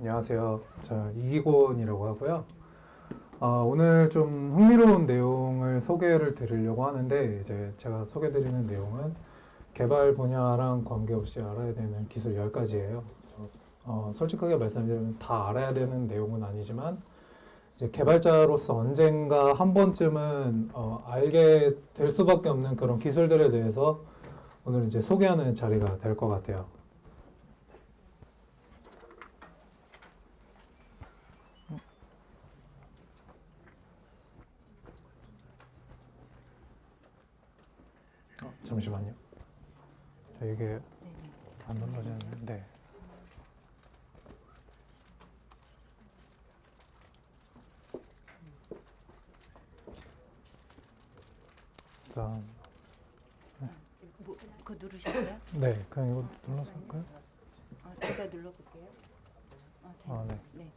안녕하세요. 저 이기곤이라고 하고요. 오늘 좀 흥미로운 내용을 소개를 드리려고 하는데 이제 제가 소개드리는 내용은 개발 분야랑 관계없이 알아야 되는 기술 10가지예요. 솔직하게 말씀드리면 다 알아야 되는 내용은 아니지만 이제 개발자로서 언젠가 한 번쯤은 알게 될 수밖에 없는 그런 기술들에 대해서 오늘 이제 소개하는 자리가 될 것 같아요. 잠시만요. 이게 안 넘어지는데. 일단 그거 누르셨어요? 네, 그냥 이거 눌러서 할까요? 제가 눌러볼게요. 네. 네.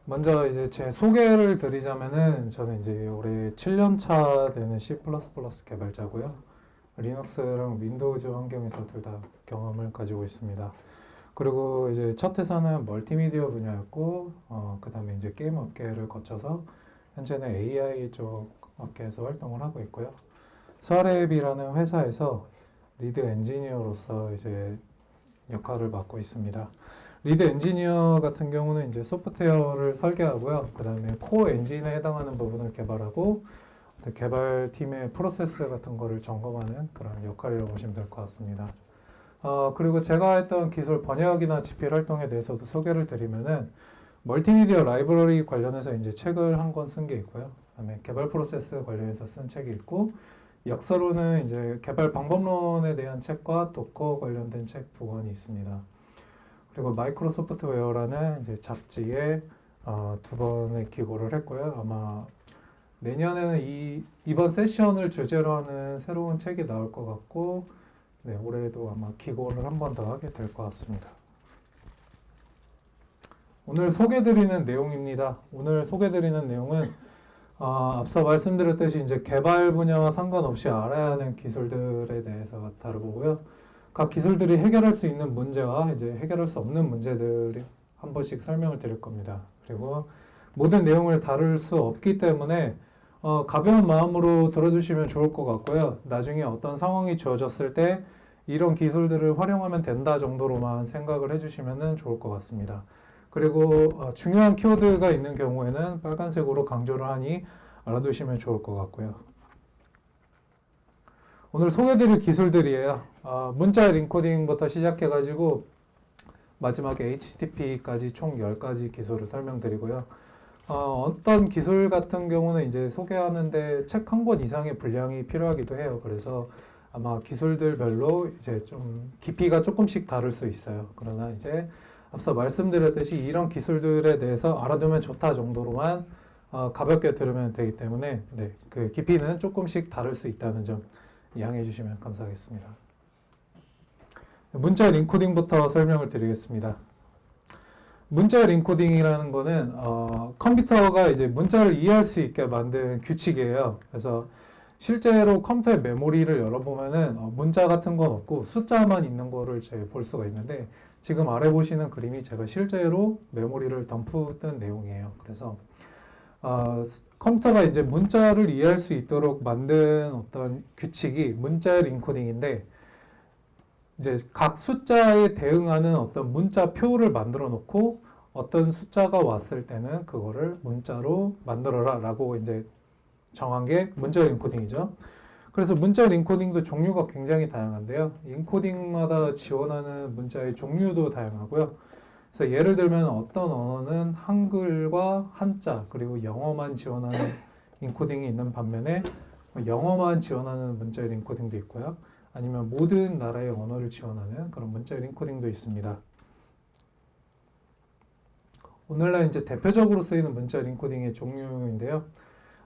먼저 이제 제 소개를 드리자면은 저는 이제 올해 7년 차 되는 C++ 개발자고요. 리눅스랑 윈도우즈 환경에서 둘 다 경험을 가지고 있습니다. 그리고 이제 첫 회사는 멀티미디어 분야였고, 그 다음에 이제 게임 업계를 거쳐서 현재는 AI 쪽 업계에서 활동을 하고 있고요. 스와랩이라는 회사에서 리드 엔지니어로서 이제 역할을 맡고 있습니다. 리드 엔지니어 같은 경우는 이제 소프트웨어를 설계하고요. 그 다음에 코어 엔진에 해당하는 부분을 개발하고 개발팀의 프로세스 같은 거를 점검하는 그런 역할이라고 보시면 될 것 같습니다. 그리고 제가 했던 기술 번역이나 집필 활동에 대해서도 소개를 드리면은 멀티미디어 라이브러리 관련해서 이제 책을 한 권 쓴 게 있고요. 그다음에 개발 프로세스 관련해서 쓴 책이 있고 역서로는 이제 개발 방법론에 대한 책과 도커 관련된 책 2권이 있습니다. 그리고 마이크로소프트웨어라는 이제 잡지에 2번의 기고를 했고요. 아마 내년에는 이번 세션을 주제로 하는 새로운 책이 나올 것 같고, 네, 올해도 아마 기고를 한 번 더 하게 될 것 같습니다. 오늘 소개드리는 내용입니다. 오늘 소개드리는 내용은 앞서 말씀드렸듯이 이제 개발 분야와 상관없이 알아야 하는 기술들에 대해서 다뤄보고요. 각 기술들이 해결할 수 있는 문제와 이제 해결할 수 없는 문제들이 한 번씩 설명을 드릴 겁니다. 그리고 모든 내용을 다룰 수 없기 때문에 가벼운 마음으로 들어주시면 좋을 것 같고요. 나중에 어떤 상황이 주어졌을 때 이런 기술들을 활용하면 된다 정도로만 생각을 해주시면 좋을 것 같습니다. 그리고 중요한 키워드가 있는 경우에는 빨간색으로 강조를 하니 알아두시면 좋을 것 같고요. 오늘 소개드릴 기술들이에요. 문자 인코딩부터 시작해가지고 마지막에 HTTP까지 총 10가지 기술을 설명드리고요. 어떤 기술 같은 경우는 이제 소개하는데 책 한 권 이상의 분량이 필요하기도 해요. 그래서 아마 기술들별로 이제 좀 깊이가 조금씩 다를 수 있어요. 그러나 이제 앞서 말씀드렸듯이 이런 기술들에 대해서 알아두면 좋다 정도로만 가볍게 들으면 되기 때문에 네, 그 깊이는 조금씩 다를 수 있다는 점 이해해 주시면 감사하겠습니다. 문자 인코딩부터 설명을 드리겠습니다. 문자 인코딩이라는 거는 컴퓨터가 이제 문자를 이해할 수 있게 만든 규칙이에요. 그래서 실제로 컴퓨터의 메모리를 열어보면은 문자 같은 건 없고 숫자만 있는 거를 제가 볼 수가 있는데 지금 아래 보시는 그림이 제가 실제로 메모리를 덤프던 내용이에요. 그래서 컴퓨터가 이제 문자를 이해할 수 있도록 만든 어떤 규칙이 문자 인코딩인데 이제 각 숫자에 대응하는 어떤 문자표를 만들어 놓고 어떤 숫자가 왔을 때는 그거를 문자로 만들어라 라고 이제 정한 게 문자 인코딩이죠. 그래서 문자 인코딩도 종류가 굉장히 다양한데요. 인코딩마다 지원하는 문자의 종류도 다양하고요. 그래서 예를 들면 어떤 언어는 한글과 한자 그리고 영어만 지원하는 인코딩이 있는 반면에 영어만 지원하는 문자 인코딩도 있고요. 아니면 모든 나라의 언어를 지원하는 그런 문자 인코딩도 있습니다. 오늘날 이제 대표적으로 쓰이는 문자 인코딩의 종류인데요.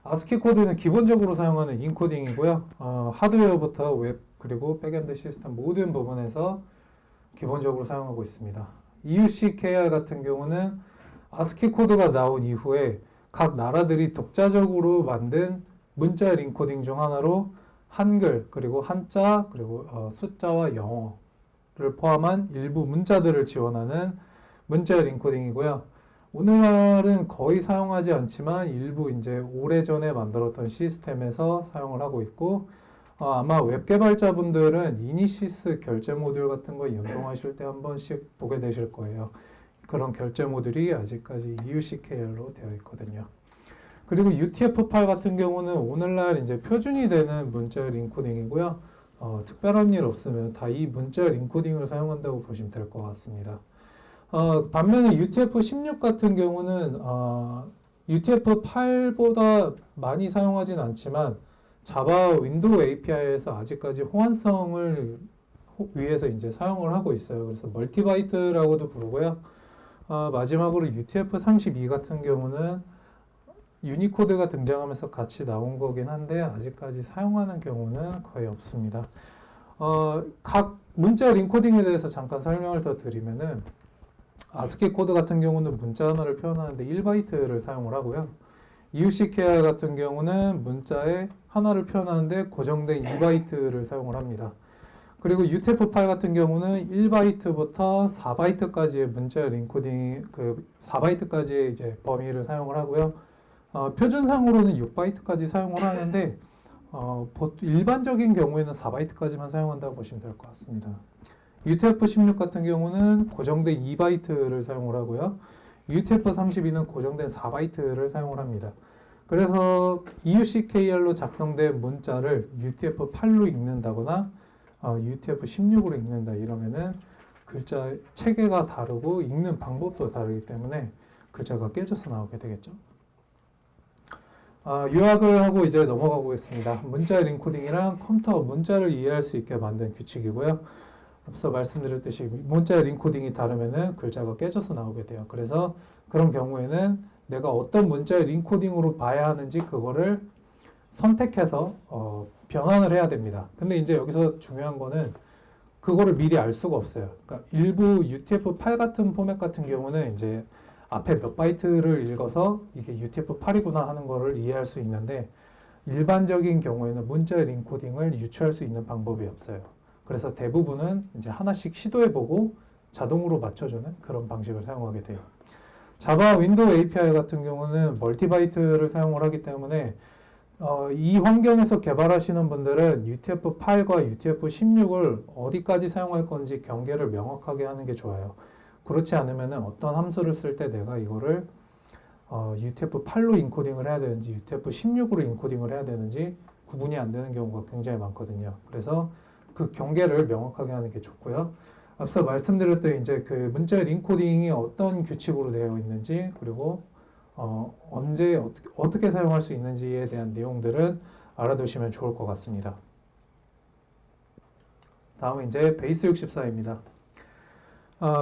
아스키 코드는 기본적으로 사용하는 인코딩이고요. 하드웨어부터 웹 그리고 백엔드 시스템 모든 부분에서 기본적으로 사용하고 있습니다. EUCKR 같은 경우는 아스키 코드가 나온 이후에 각 나라들이 독자적으로 만든 문자 인코딩 중 하나로 한글 그리고 한자 그리고 숫자와 영어 포함한 일부 문자들을 지원하는 문자열 인코딩이고요. 오늘날은 거의 사용하지 않지만 일부 이제 오래전에 만들었던 시스템에서 사용을 하고 있고, 아마 웹 개발자분들은 이니시스 결제 모듈 같은 거 연동하실 때 한 번씩 보게 되실 거예요. 그런 결제 모듈이 아직까지 EUCKL로 되어 있거든요. 그리고 UTF-8 같은 경우는 오늘날 이제 표준이 되는 문자열 인코딩이고요. 특별한 일 없으면 다 이 문자열 인코딩을 사용한다고 보시면 될 것 같습니다. 반면에 UTF-16 같은 경우는 UTF-8보다 많이 사용하진 않지만 자바 윈도우 API에서 아직까지 호환성을 위해서 이제 사용을 하고 있어요. 그래서 멀티바이트라고도 부르고요. 마지막으로 UTF-32 같은 경우는 유니코드가 등장하면서 같이 나온 거긴 한데 아직까지 사용하는 경우는 거의 없습니다. 각 문자 인코딩에 대해서 잠깐 설명을 더 드리면은 아스키 코드 같은 경우는 문자 하나를 표현하는데 1바이트를 사용을 하고요. EUCKR 같은 경우는 문자에 하나를 표현하는데 고정된 2바이트를 사용을 합니다. 그리고 UTF-8 같은 경우는 1바이트부터 4바이트까지의 문자열 인코딩, 4바이트까지의 이제 범위를 사용을 하고요. 표준상으로는 6바이트까지 사용을 하는데 일반적인 경우에는 4바이트까지만 사용한다고 보시면 될 것 같습니다. UTF-16 같은 경우는 고정된 2바이트를 사용을 하고요. UTF-32는 고정된 4바이트를 사용을 합니다. 그래서 EUCKR로 작성된 문자를 UTF-8로 읽는다거나 UTF-16으로 읽는다 이러면은 글자 체계가 다르고 읽는 방법도 다르기 때문에 글자가 깨져서 나오게 되겠죠. 요약을 하고 이제 넘어가 보겠습니다. 문자열 인코딩이란 컴퓨터 문자를 이해할 수 있게 만든 규칙이고요. 앞서 말씀드렸듯이 문자열 인코딩이 다르면은 글자가 깨져서 나오게 돼요. 그래서 그런 경우에는 내가 어떤 문자열 인코딩으로 봐야 하는지 그거를 선택해서 변환을 해야 됩니다. 근데 이제 여기서 중요한 거는 그거를 미리 알 수가 없어요. 그러니까 일부 UTF-8 같은 포맷 같은 경우는 이제 앞에 몇 바이트를 읽어서 이게 UTF-8이구나 하는 거를 이해할 수 있는데 일반적인 경우에는 문자열 인코딩을 유추할 수 있는 방법이 없어요. 그래서 대부분은 이제 하나씩 시도해보고 자동으로 맞춰주는 그런 방식을 사용하게 돼요. 자바 윈도우 API 같은 경우는 멀티바이트를 사용을 하기 때문에 이 환경에서 개발하시는 분들은 UTF-8과 UTF-16을 어디까지 사용할 건지 경계를 명확하게 하는 게 좋아요. 그렇지 않으면 어떤 함수를 쓸 때 내가 이거를 UTF-8로 인코딩을 해야 되는지 UTF-16으로 인코딩을 해야 되는지 구분이 안 되는 경우가 굉장히 많거든요. 그래서 그 경계를 명확하게 하는 게 좋고요. 앞서 말씀드렸던 이제 그 문자열 인코딩이 어떤 규칙으로 되어 있는지 그리고 언제 어떻게 사용할 수 있는지에 대한 내용들은 알아두시면 좋을 것 같습니다. 다음은 이제 베이스 64입니다.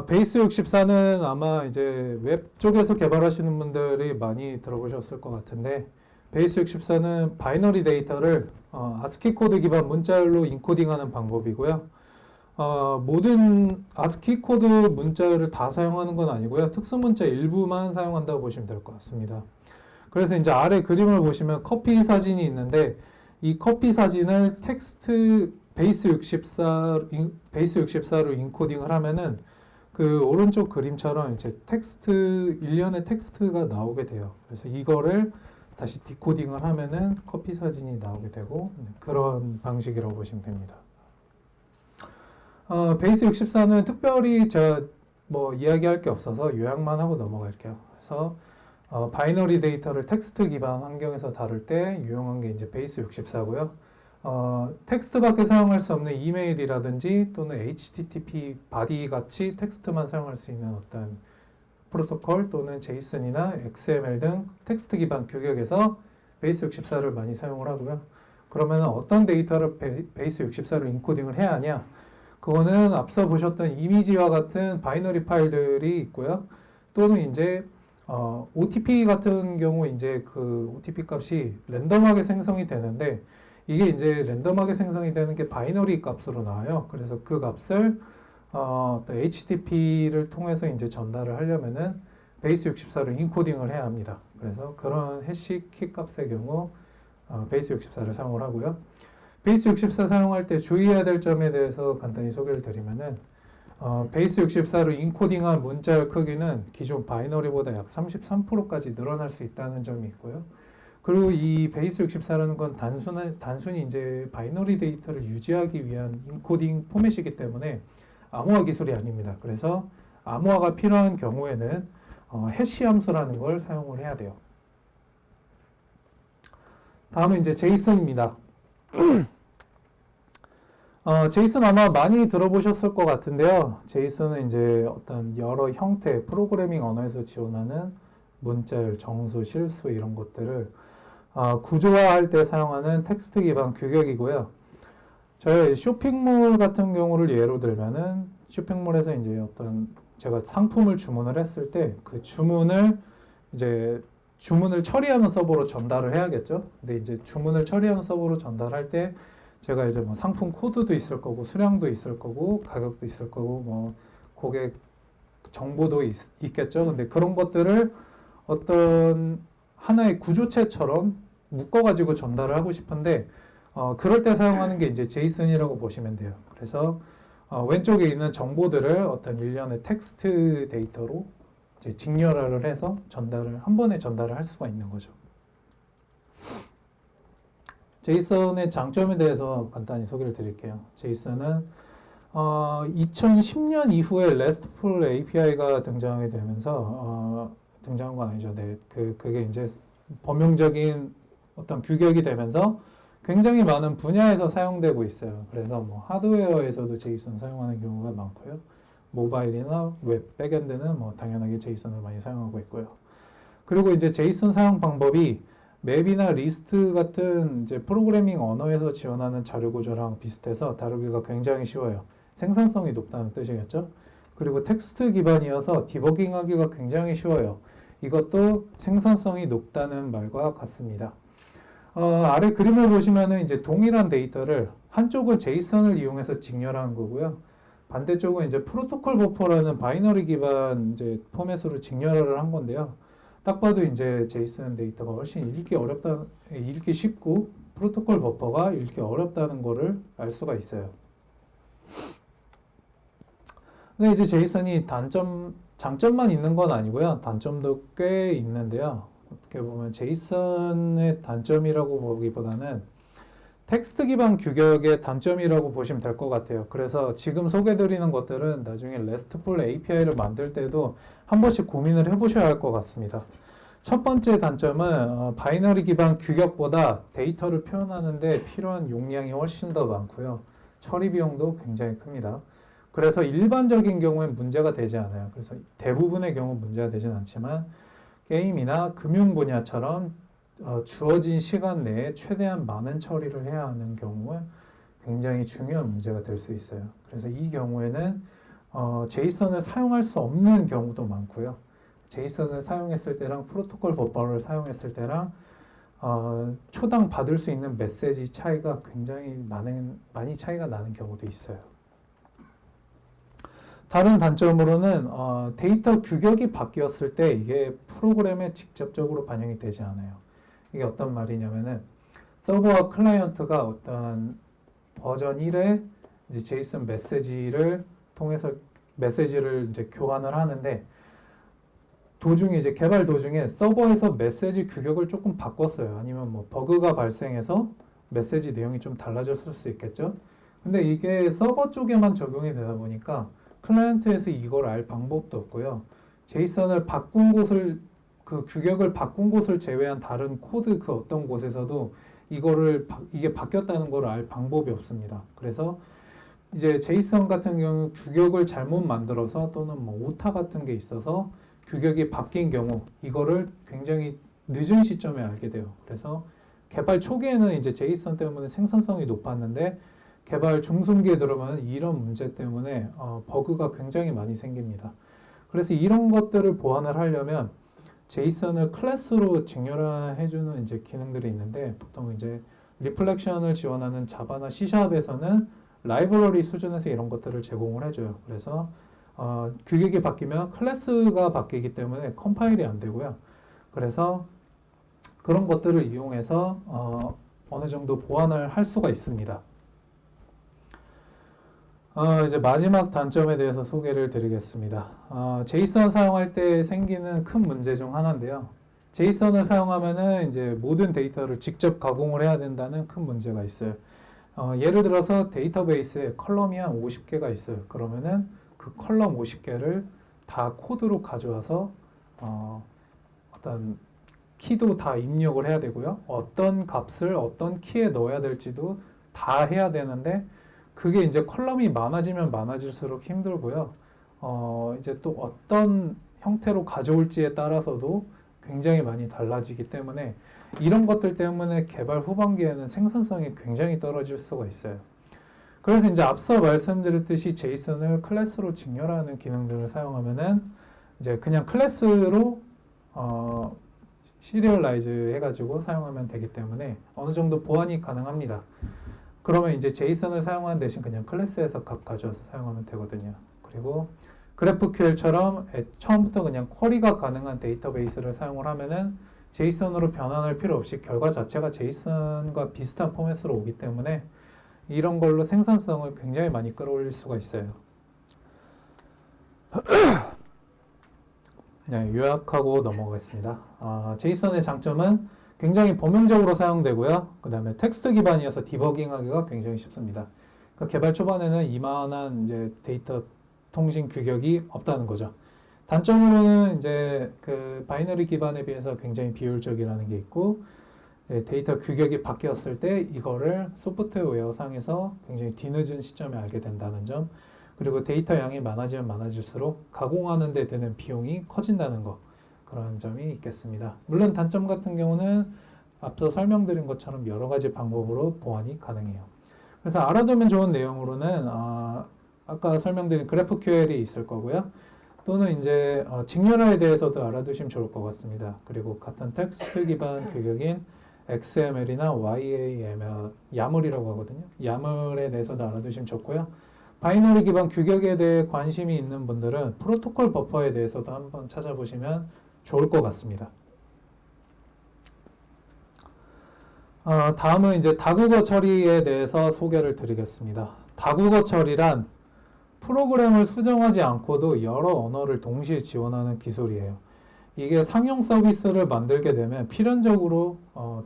베이스 64는 아마 이제 웹 쪽에서 개발하시는 분들이 많이 들어보셨을 것 같은데 베이스 64는 바이너리 데이터를 아스키 코드 기반 문자열로 인코딩하는 방법이고요. 모든 아스키 코드 문자열을 다 사용하는 건 아니고요. 특수 문자 일부만 사용한다고 보시면 될 것 같습니다. 그래서 이제 아래 그림을 보시면 커피 사진이 있는데 이 커피 사진을 텍스트 베이스 64로 인코딩을 하면은 그 오른쪽 그림처럼 이제 텍스트 일련의 텍스트가 나오게 돼요. 그래서 이거를 다시 디코딩을 하면은 커피 사진이 나오게 되고 그런 방식이라고 보시면 됩니다. 베이스 64는 특별히 제가 뭐 이야기할 게 없어서 요약만 하고 넘어갈게요. 그래서 바이너리 데이터를 텍스트 기반 환경에서 다룰 때 유용한 게 이제 베이스 64고요. 텍스트밖에 사용할 수 없는 이메일이라든지 또는 HTTP 바디 같이 텍스트만 사용할 수 있는 어떤 프로토콜 또는 제이슨이나 XML 등 텍스트 기반 규격에서 베이스 64를 많이 사용을 하고요. 그러면 어떤 데이터를 베이스 64로 인코딩을 해야 하냐? 그거는 앞서 보셨던 이미지와 같은 바이너리 파일들이 있고요. 또는 이제 OTP 같은 경우 이제 그 OTP 값이 랜덤하게 생성이 되는데 이게 이제 랜덤하게 생성이 되는 게 바이너리 값으로 나와요. 그래서 그 값을 HTTP를 통해서 이제 전달을 하려면은 베이스 64로 인코딩을 해야 합니다. 그래서 그런 해시 키 값의 경우 베이스 64를 사용을 하고요. 베이스 64 사용할 때 주의해야 될 점에 대해서 간단히 소개를 드리면은 베이스 64로 인코딩한 문자열 크기는 기존 바이너리보다 약 33%까지 늘어날 수 있다는 점이 있고요. 그리고 이 베이스 64라는 건 단순히 이제 바이너리 데이터를 유지하기 위한 인코딩 포맷이기 때문에 암호화 기술이 아닙니다. 그래서 암호화가 필요한 경우에는 해시 함수라는 걸 사용을 해야 돼요. 다음은 이제 제이슨입니다. 제이슨 아마 많이 들어보셨을 것 같은데요. 제이슨은 이제 어떤 여러 형태 프로그래밍 언어에서 지원하는 문자열, 정수, 실수 이런 것들을 구조화할 때 사용하는 텍스트 기반 규격이고요. 저희 쇼핑몰 같은 경우를 예로 들면은 쇼핑몰에서 이제 어떤 제가 상품을 주문을 했을 때 그 주문을 처리하는 서버로 전달을 해야겠죠. 근데 이제 주문을 처리하는 서버로 전달할 때 제가 이제 뭐 상품 코드도 있을 거고 수량도 있을 거고 가격도 있을 거고 뭐 고객 정보도 있겠죠. 근데 그런 것들을 어떤 하나의 구조체처럼 묶어가지고 전달을 하고 싶은데 그럴 때 사용하는 게 이제 제이슨이라고 보시면 돼요. 그래서 왼쪽에 있는 정보들을 어떤 일련의 텍스트 데이터로 이제 직렬화를 해서 한 번에 전달을 할 수가 있는 거죠. 제이슨의 장점에 대해서 간단히 소개를 드릴게요. 제이슨은 2010년 이후에 RESTful API가 등장하게 되면서 등장한 건 아니죠. 네, 그게 이제 범용적인 어떤 규격이 되면서 굉장히 많은 분야에서 사용되고 있어요. 그래서 뭐 하드웨어에서도 제이슨 사용하는 경우가 많고요. 모바일이나 웹 백엔드는 뭐 당연하게 제이슨을 많이 사용하고 있고요. 그리고 이제 제이슨 사용 방법이 맵이나 리스트 같은 이제 프로그래밍 언어에서 지원하는 자료 구조랑 비슷해서 다루기가 굉장히 쉬워요. 생산성이 높다는 뜻이겠죠? 그리고 텍스트 기반이어서 디버깅하기가 굉장히 쉬워요. 이것도 생산성이 높다는 말과 같습니다. 아래 그림을 보시면은 이제 동일한 데이터를 한쪽은 제이슨을 이용해서 직렬한 거고요. 반대쪽은 이제 프로토콜 버퍼라는 바이너리 기반 이제 포맷으로 직렬을 한 건데요. 딱 봐도 이제 제이슨 데이터가 훨씬 읽기 쉽고 프로토콜 버퍼가 읽기 어렵다는 거를 알 수가 있어요. 근데 이제 제이슨이 장점만 있는 건 아니고요. 단점도 꽤 있는데요. 어떻게 보면 제이슨의 단점이라고 보기보다는 텍스트 기반 규격의 단점이라고 보시면 될 것 같아요. 그래서 지금 소개드리는 것들은 나중에 RESTful API를 만들 때도 한 번씩 고민을 해보셔야 할 것 같습니다. 첫 번째 단점은 바이너리 기반 규격보다 데이터를 표현하는데 필요한 용량이 훨씬 더 많고요. 처리 비용도 굉장히 큽니다. 그래서 일반적인 경우엔 문제가 되지 않아요. 그래서 대부분의 경우 문제가 되진 않지만 게임이나 금융 분야처럼 주어진 시간 내에 최대한 많은 처리를 해야 하는 경우는 굉장히 중요한 문제가 될 수 있어요. 그래서 이 경우에는 제이슨을 사용할 수 없는 경우도 많고요. 제이슨을 사용했을 때랑 프로토콜 버퍼를 사용했을 때랑 초당 받을 수 있는 메시지 차이가 굉장히 많이 차이가 나는 경우도 있어요. 다른 단점으로는 데이터 규격이 바뀌었을 때 이게 프로그램에 직접적으로 반영이 되지 않아요. 이게 어떤 말이냐면은 서버와 클라이언트가 어떤 버전 1의 이제 제이슨 메시지를 통해서 메시지를 이제 교환을 하는데 도중에 이제 개발 도중에 서버에서 메시지 규격을 조금 바꿨어요. 아니면 뭐 버그가 발생해서 메시지 내용이 좀 달라졌을 수 있겠죠. 근데 이게 서버 쪽에만 적용이 되다 보니까 클라이언트에서 이걸 알 방법도 없고요. 제이슨을 바꾼 곳을 그 규격을 바꾼 곳을 제외한 다른 코드 그 어떤 곳에서도 이게 바뀌었다는 걸 알 방법이 없습니다. 그래서 이제 제이슨 같은 경우 규격을 잘못 만들어서 또는 뭐 오타 같은 게 있어서 규격이 바뀐 경우 이거를 굉장히 늦은 시점에 알게 돼요. 그래서 개발 초기에는 이제 제이슨 때문에 생산성이 높았는데 개발 중순기에 들어가면 이런 문제 때문에 버그가 굉장히 많이 생깁니다. 그래서 이런 것들을 보완을 하려면 제이슨을 클래스로 직렬해주는 이제 기능들이 있는데 보통 이제 리플렉션을 지원하는 자바나 C샵에서는 라이브러리 수준에서 이런 것들을 제공을 해줘요. 그래서 규격이 바뀌면 클래스가 바뀌기 때문에 컴파일이 안 되고요. 그래서 그런 것들을 이용해서 어느 정도 보완을 할 수가 있습니다. 이제 마지막 단점에 대해서 소개를 드리겠습니다. 제이선 사용할 때 생기는 큰 문제 중 하나인데요. 제이선을 사용하면은 이제 모든 데이터를 직접 가공을 해야 된다는 큰 문제가 있어요. 예를 들어서 데이터베이스에 컬럼이 한 50개가 있어요. 그러면은 그 컬럼 50개를 다 코드로 가져와서 어떤 키도 다 입력을 해야 되고요. 어떤 값을 어떤 키에 넣어야 될지도 다 해야 되는데 그게 이제 컬럼이 많아지면 많아질수록 힘들고요. 이제 또 어떤 형태로 가져올지에 따라서도 굉장히 많이 달라지기 때문에 이런 것들 때문에 개발 후반기에는 생산성이 굉장히 떨어질 수가 있어요. 그래서 이제 앞서 말씀드렸듯이 제이슨을 클래스로 직렬하는 기능들을 사용하면은 이제 그냥 클래스로 시리얼라이즈 해가지고 사용하면 되기 때문에 어느 정도 보완이 가능합니다. 그러면 이제 제이슨을 사용하는 대신 그냥 클래스에서 값 가져와서 사용하면 되거든요. 그리고 GraphQL처럼 처음부터 그냥 쿼리가 가능한 데이터베이스를 사용을 하면은 제이슨으로 변환할 필요 없이 결과 자체가 제이슨과 비슷한 포맷으로 오기 때문에 이런 걸로 생산성을 굉장히 많이 끌어올릴 수가 있어요. 네, 요약하고 넘어가겠습니다. 제이슨의 장점은 굉장히 범용적으로 사용되고요. 그 다음에 텍스트 기반이어서 디버깅하기가 굉장히 쉽습니다. 그러니까 개발 초반에는 이만한 이제 데이터 통신 규격이 없다는 거죠. 단점으로는 이제 그 바이너리 기반에 비해서 굉장히 비효율적이라는 게 있고, 이제 데이터 규격이 바뀌었을 때 이거를 소프트웨어 상에서 굉장히 뒤늦은 시점에 알게 된다는 점, 그리고 데이터 양이 많아지면 많아질수록 가공하는 데 드는 비용이 커진다는 거, 그런 점이 있겠습니다. 물론 단점 같은 경우는 앞서 설명드린 것처럼 여러 가지 방법으로 보완이 가능해요. 그래서 알아두면 좋은 내용으로는 아까 설명드린 GraphQL이 있을 거고요. 또는 이제 직렬화에 대해서도 알아두시면 좋을 것 같습니다. 그리고 같은 텍스트 기반 규격인 XML이나 YAML, YAML이라고 하거든요. YAML에 대해서도 알아두시면 좋고요. 바이너리 기반 규격에 대해 관심이 있는 분들은 프로토콜 버퍼에 대해서도 한번 찾아보시면 좋을 것 같습니다. 다음은 이제 다국어 처리에 대해서 소개를 드리겠습니다. 다국어 처리란 프로그램을 수정하지 않고도 여러 언어를 동시에 지원하는 기술이에요. 이게 상용 서비스를 만들게 되면 필연적으로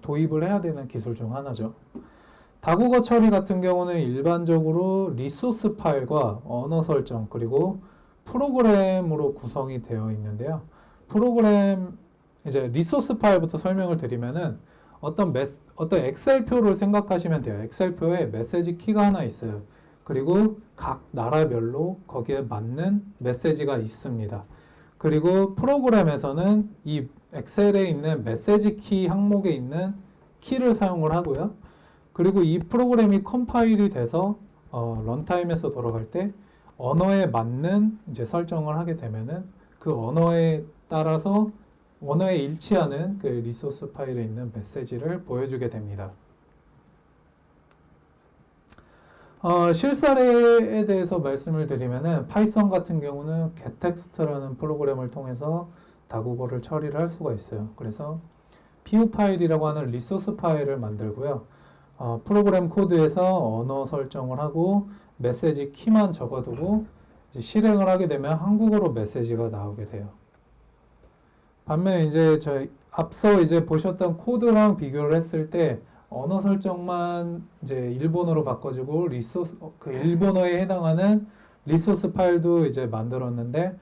도입을 해야 되는 기술 중 하나죠. 다국어 처리 같은 경우는 일반적으로 리소스 파일과 언어 설정 그리고 프로그램으로 구성이 되어 있는데요. 프로그램 이제 리소스 파일부터 설명을 드리면은 어떤 엑셀표를 생각하시면 돼요. 엑셀표에 메시지 키가 하나 있어요. 그리고 각 나라별로 거기에 맞는 메시지가 있습니다. 그리고 프로그램에서는 이 엑셀에 있는 메시지 키 항목에 있는 키를 사용을 하고요. 그리고 이 프로그램이 컴파일이 돼서 런타임에서 돌아갈 때 언어에 맞는 이제 설정을 하게 되면은 그 언어에 따라서 언어에 일치하는 그 리소스 파일에 있는 메시지를 보여주게 됩니다. 실사례에 대해서 말씀을 드리면은 파이썬 같은 경우는 getText라는 프로그램을 통해서 다국어를 처리를 할 수가 있어요. 그래서 PO 파일이라고 하는 리소스 파일을 만들고요. 프로그램 코드에서 언어 설정을 하고 메시지 키만 적어두고 이제 실행을 하게 되면 한국어로 메시지가 나오게 돼요. 반면에 이제 저희 앞서 이제 보셨던 코드랑 비교를 했을 때 언어 설정만 이제 일본어로 바꿔주고 그 일본어에 해당하는 리소스 파일도 이제 만들었는데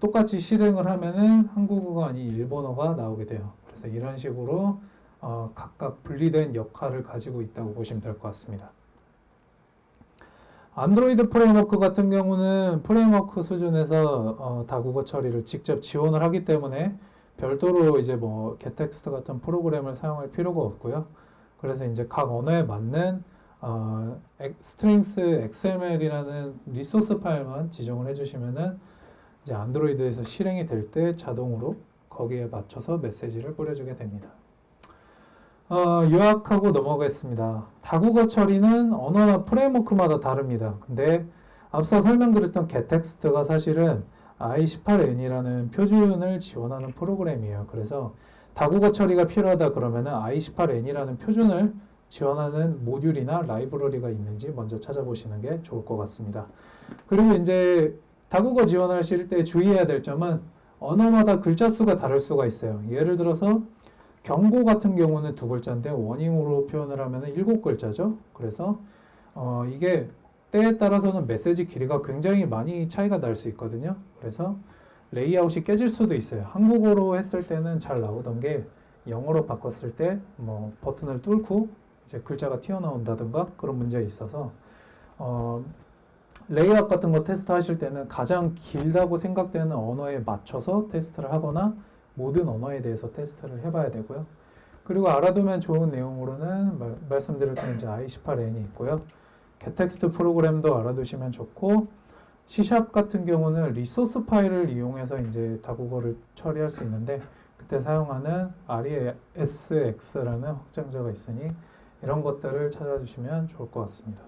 똑같이 실행을 하면은 한국어가 아닌 일본어가 나오게 돼요. 그래서 이런 식으로 각각 분리된 역할을 가지고 있다고 보시면 될 것 같습니다. 안드로이드 프레임워크 같은 경우는 프레임워크 수준에서 다국어 처리를 직접 지원을 하기 때문에 별도로 이제 뭐 getText 같은 프로그램을 사용할 필요가 없고요. 그래서 이제 각 언어에 맞는 strings XML이라는 리소스 파일만 지정을 해주시면은 이제 안드로이드에서 실행이 될 때 자동으로 거기에 맞춰서 메시지를 뿌려주게 됩니다. 요약하고 넘어가겠습니다. 다국어 처리는 언어나 프레임워크마다 다릅니다. 근데 앞서 설명드렸던 getText가 사실은 i18n이라는 표준을 지원하는 프로그램이에요. 그래서 다국어 처리가 필요하다 그러면은 i18n이라는 표준을 지원하는 모듈이나 라이브러리가 있는지 먼저 찾아보시는 게 좋을 것 같습니다. 그리고 이제 다국어 지원하실 때 주의해야 될 점은 언어마다 글자 수가 다를 수가 있어요. 예를 들어서 경고 같은 경우는 2글자인데 워닝으로 표현을 하면 7글자죠. 그래서 이게 때에 따라서는 메시지 길이가 굉장히 많이 차이가 날 수 있거든요. 그래서 레이아웃이 깨질 수도 있어요. 한국어로 했을 때는 잘 나오던 게 영어로 바꿨을 때 뭐 버튼을 뚫고 이제 글자가 튀어나온다든가 그런 문제가 있어서 레이아웃 같은 거 테스트 하실 때는 가장 길다고 생각되는 언어에 맞춰서 테스트를 하거나 모든 언어에 대해서 테스트를 해봐야 되고요. 그리고 알아두면 좋은 내용으로는 말씀드릴 때 이제 i18n이 있고요. getText 프로그램도 알아두시면 좋고 C# 같은 경우는 리소스 파일을 이용해서 이제 다국어를 처리할 수 있는데 그때 사용하는 RESX라는 확장자가 있으니 이런 것들을 찾아주시면 좋을 것 같습니다.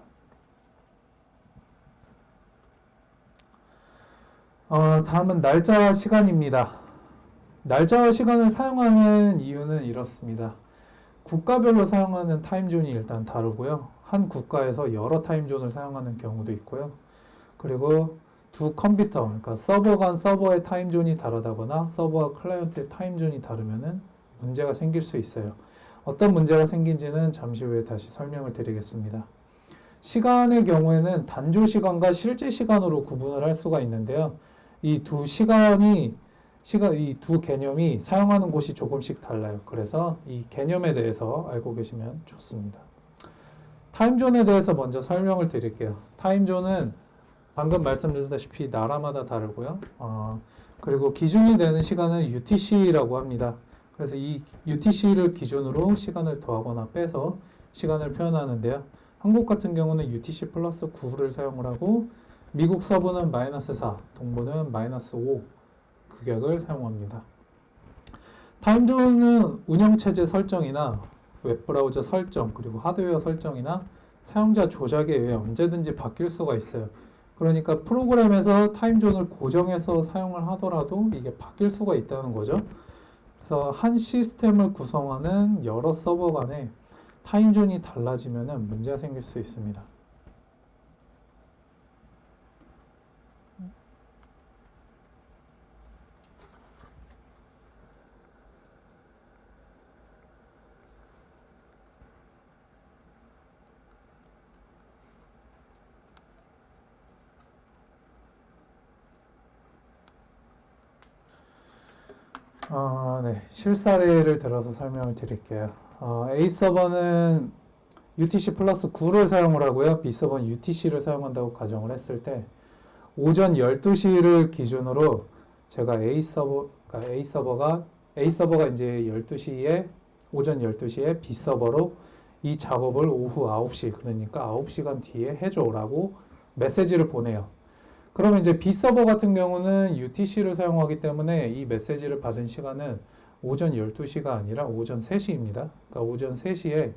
다음은 날짜와 시간입니다. 날짜와 시간을 사용하는 이유는 이렇습니다. 국가별로 사용하는 타임존이 일단 다르고요. 한 국가에서 여러 타임존을 사용하는 경우도 있고요. 그리고 두 컴퓨터, 그러니까 서버 간 서버의 타임존이 다르다거나 서버와 클라이언트의 타임존이 다르면은 문제가 생길 수 있어요. 어떤 문제가 생긴지는 잠시 후에 다시 설명을 드리겠습니다. 시간의 경우에는 단조 시간과 실제 시간으로 구분을 할 수가 있는데요. 이 두 개념이 사용하는 곳이 조금씩 달라요. 그래서 이 개념에 대해서 알고 계시면 좋습니다. 타임존에 대해서 먼저 설명을 드릴게요. 타임존은 방금 말씀드렸다시피 나라마다 다르고요. 그리고 기준이 되는 시간은 UTC라고 합니다. 그래서 이 UTC를 기준으로 시간을 더하거나 빼서 시간을 표현하는데요. 한국 같은 경우는 UTC 플러스 9를 사용을 하고 미국 서부는 -4, 동부는 -5 규격을 사용합니다. 타임존은 운영체제 설정이나 웹브라우저 설정, 그리고 하드웨어 설정이나 사용자 조작에 의해 언제든지 바뀔 수가 있어요. 그러니까 프로그램에서 타임존을 고정해서 사용을 하더라도 이게 바뀔 수가 있다는 거죠. 그래서 한 시스템을 구성하는 여러 서버 간에 타임존이 달라지면 문제가 생길 수 있습니다. 네. 실사례를 들어서 설명을 드릴게요. A 서버는 UTC 플러스 9를 사용을 하고요. B 서버는 UTC를 사용한다고 가정을 했을 때 오전 12시를 기준으로 제가 A 서버가 이제 12시에 오전 12시에 B 서버로 이 작업을 오후 9시 그러니까 9시간 뒤에 해줘라고 메시지를 보내요. 그러면 이제 B 서버 같은 경우는 UTC를 사용하기 때문에 이 메시지를 받은 시간은 오전 12시가 아니라 오전 3시입니다. 그러니까 오전 3시에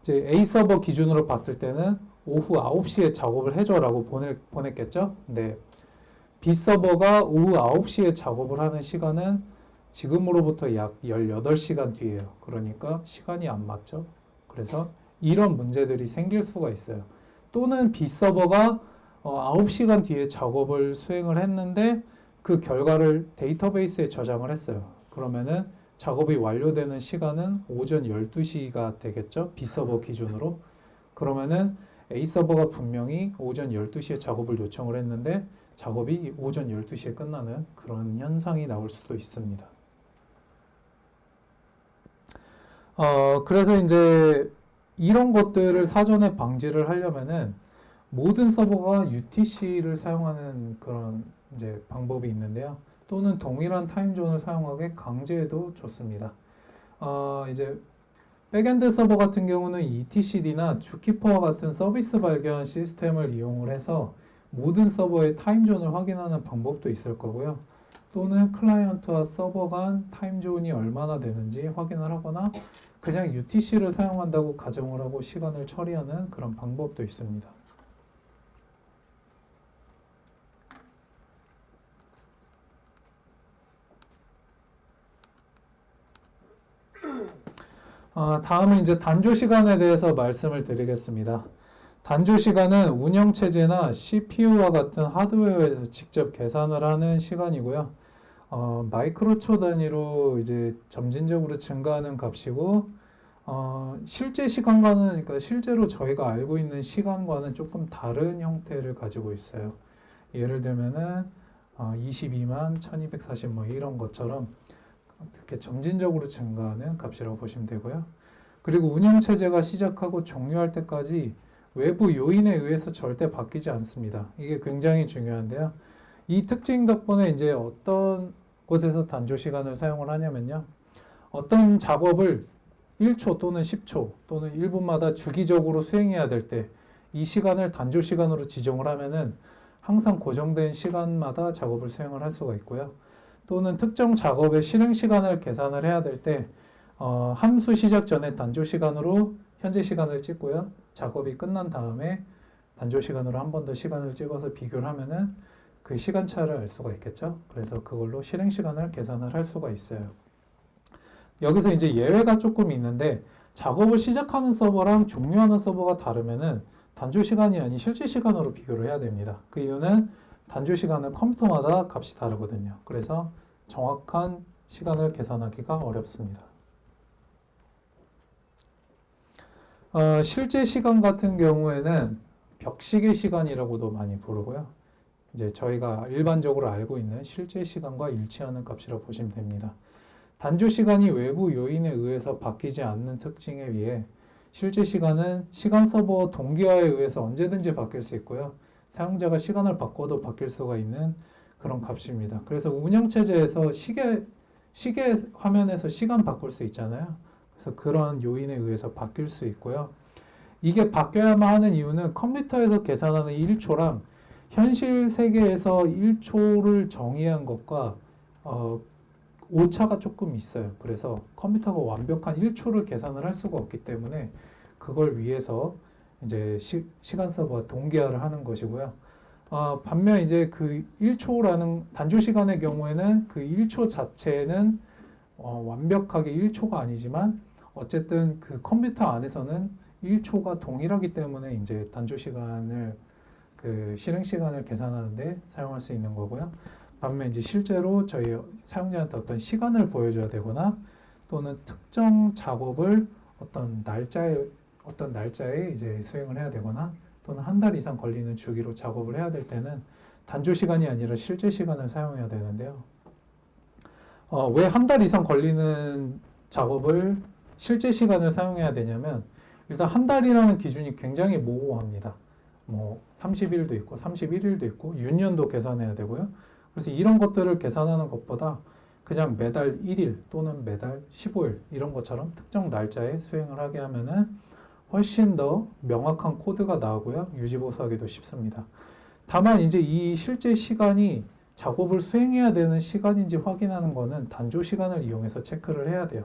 이제 A 서버 기준으로 봤을 때는 오후 9시에 작업을 해줘라고 보냈겠죠? 네. B 서버가 오후 9시에 작업을 하는 시간은 지금으로부터 약 18시간 뒤에요. 그러니까 시간이 안 맞죠? 그래서 이런 문제들이 생길 수가 있어요. 또는 B 서버가 9시간 뒤에 작업을 수행을 했는데 그 결과를 데이터베이스에 저장을 했어요. 그러면은 작업이 완료되는 시간은 오전 12시가 되겠죠? B 서버 기준으로. 그러면은 A 서버가 분명히 오전 12시에 작업을 요청을 했는데 작업이 오전 12시에 끝나는 그런 현상이 나올 수도 있습니다. 그래서 이제 이런 것들을 사전에 방지를 하려면은 모든 서버가 UTC를 사용하는 그런 이제 방법이 있는데요. 또는 동일한 타임존을 사용하게 강제해도 좋습니다. 이제 백엔드 서버 같은 경우는 etcd나 주키퍼와 같은 서비스 발견 시스템을 이용을 해서 모든 서버의 타임존을 확인하는 방법도 있을 거고요. 또는 클라이언트와 서버 간 타임존이 얼마나 되는지 확인을 하거나 그냥 UTC를 사용한다고 가정을 하고 시간을 처리하는 그런 방법도 있습니다. 다음은 이제 단조 시간에 대해서 말씀을 드리겠습니다. 단조 시간은 운영 체제나 CPU와 같은 하드웨어에서 직접 계산을 하는 시간이고요. 마이크로초 단위로 이제 점진적으로 증가하는 값이고, 실제 시간과는, 그러니까 실제로 저희가 알고 있는 시간과는 조금 다른 형태를 가지고 있어요. 예를 들면은 22만 1240 뭐 이런 것처럼 이렇게 점진적으로 증가하는 값이라고 보시면 되고요. 그리고 운영 체제가 시작하고 종료할 때까지 외부 요인에 의해서 절대 바뀌지 않습니다. 이게 굉장히 중요한데요. 이 특징 덕분에 이제 어떤 곳에서 단조 시간을 사용을 하냐면요. 어떤 작업을 1초 또는 10초 또는 1분마다 주기적으로 수행해야 될 때 이 시간을 단조 시간으로 지정을 하면은 항상 고정된 시간마다 작업을 수행을 할 수가 있고요. 또는 특정 작업의 실행 시간을 계산을 해야 될 때 함수 시작 전에 단조 시간으로 현재 시간을 찍고요. 작업이 끝난 다음에 단조 시간으로 한 번 더 시간을 찍어서 비교를 하면은 그 시간차를 알 수가 있겠죠. 그래서 그걸로 실행 시간을 계산을 할 수가 있어요. 여기서 이제 예외가 조금 있는데 작업을 시작하는 서버랑 종료하는 서버가 다르면은 단조 시간이 아닌 실제 시간으로 비교를 해야 됩니다. 그 이유는 단조 시간은 컴퓨터마다 값이 다르거든요. 그래서 정확한 시간을 계산하기가 어렵습니다. 실제 시간 같은 경우에는 벽시계 시간이라고도 많이 부르고요. 이제 저희가 일반적으로 알고 있는 실제 시간과 일치하는 값이라고 보시면 됩니다. 단조 시간이 외부 요인에 의해서 바뀌지 않는 특징에 비해 실제 시간은 시간 서버 동기화에 의해서 언제든지 바뀔 수 있고요. 사용자가 시간을 바꿔도 바뀔 수가 있는 그런 값입니다. 그래서 운영체제에서 시계 화면에서 시간 바꿀 수 있잖아요. 그래서 그런 요인에 의해서 바뀔 수 있고요. 이게 바뀌어야만 하는 이유는 컴퓨터에서 계산하는 1초랑 현실 세계에서 1초를 정의한 것과 오차가 조금 있어요. 그래서 컴퓨터가 완벽한 1초를 계산을 할 수가 없기 때문에 그걸 위해서 이제 시간 서버와 동기화를 하는 것이고요. 반면 이제 그 1초라는 단조 시간의 경우에는 그 1초 자체는 완벽하게 1초가 아니지만 어쨌든 그 컴퓨터 안에서는 1초가 동일하기 때문에 이제 단조 시간을 그 실행 시간을 계산하는데 사용할 수 있는 거고요. 반면 이제 실제로 저희 사용자한테 어떤 시간을 보여줘야 되거나 또는 특정 작업을 어떤 날짜에 이제 수행을 해야 되거나 또는 한 달 이상 걸리는 주기로 작업을 해야 될 때는 단조 시간이 아니라 실제 시간을 사용해야 되는데요. 왜 한 달 이상 걸리는 작업을 실제 시간을 사용해야 되냐면 일단 한 달이라는 기준이 굉장히 모호합니다. 뭐 30일도 있고 31일도 있고 윤년도 계산해야 되고요. 그래서 이런 것들을 계산하는 것보다 그냥 매달 1일 또는 매달 15일 이런 것처럼 특정 날짜에 수행을 하게 하면은 훨씬 더 명확한 코드가 나오고요. 유지보수하기도 쉽습니다. 다만 이제 이 실제 시간이 작업을 수행해야 되는 시간인지 확인하는 거는 단조 시간을 이용해서 체크를 해야 돼요.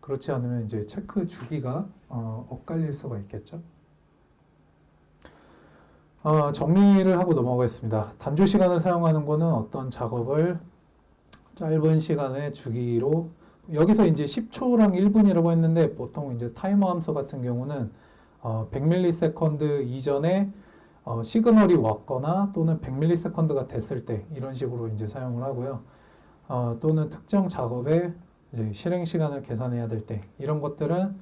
그렇지 않으면 이제 체크 주기가 엇갈릴 수가 있겠죠. 정리를 하고 넘어가겠습니다. 단조 시간을 사용하는 거는 어떤 작업을 짧은 시간의 주기로 여기서 이제 10초랑 1분이라고 했는데 보통 이제 타이머 함수 같은 경우는 100ms 이전에 시그널이 왔거나 또는 100ms가 됐을 때 이런 식으로 이제 사용을 하고요. 또는 특정 작업의 이제 실행 시간을 계산해야 될 때 이런 것들은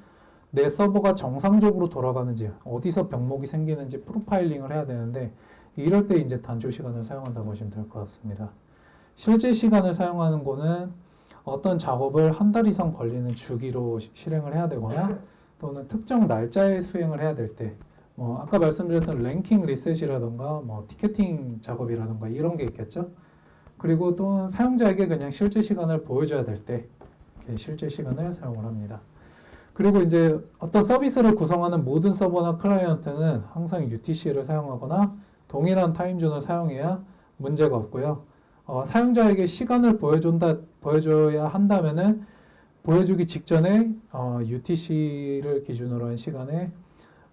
내 서버가 정상적으로 돌아가는지 어디서 병목이 생기는지 프로파일링을 해야 되는데 이럴 때 이제 단조 시간을 사용한다고 보시면 될 것 같습니다. 실제 시간을 사용하는 거는 어떤 작업을 한 달 이상 걸리는 주기로 실행을 해야 되거나 또는 특정 날짜에 수행을 해야 될 때 뭐 아까 말씀드렸던 랭킹 리셋이라던가 뭐 티켓팅 작업이라던가 이런 게 있겠죠. 그리고 또 사용자에게 그냥 실제 시간을 보여줘야 될 때 실제 시간을 사용을 합니다. 그리고 이제 어떤 서비스를 구성하는 모든 서버나 클라이언트는 항상 UTC를 사용하거나 동일한 타임존을 사용해야 문제가 없고요. 사용자에게 시간을 보여줘야 한다면은 보여주기 직전에 UTC를 기준으로 한 시간에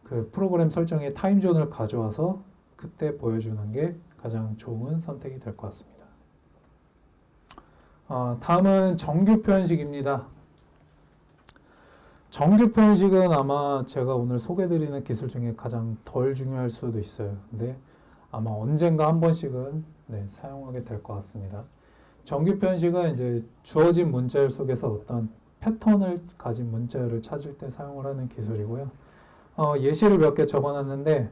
그 프로그램 설정에 타임존을 가져와서 그때 보여주는 게 가장 좋은 선택이 될 것 같습니다. 다음은 정규 표현식입니다. 정규 표현식은 아마 제가 오늘 소개드리는 기술 중에 가장 덜 중요할 수도 있어요. 근데 아마 언젠가 한 번씩은 네, 사용하게 될 것 같습니다. 정규 표현식은 이제 주어진 문자열 속에서 어떤 패턴을 가진 문자열을 찾을 때 사용을 하는 기술이고요. 예시를 몇 개 적어놨는데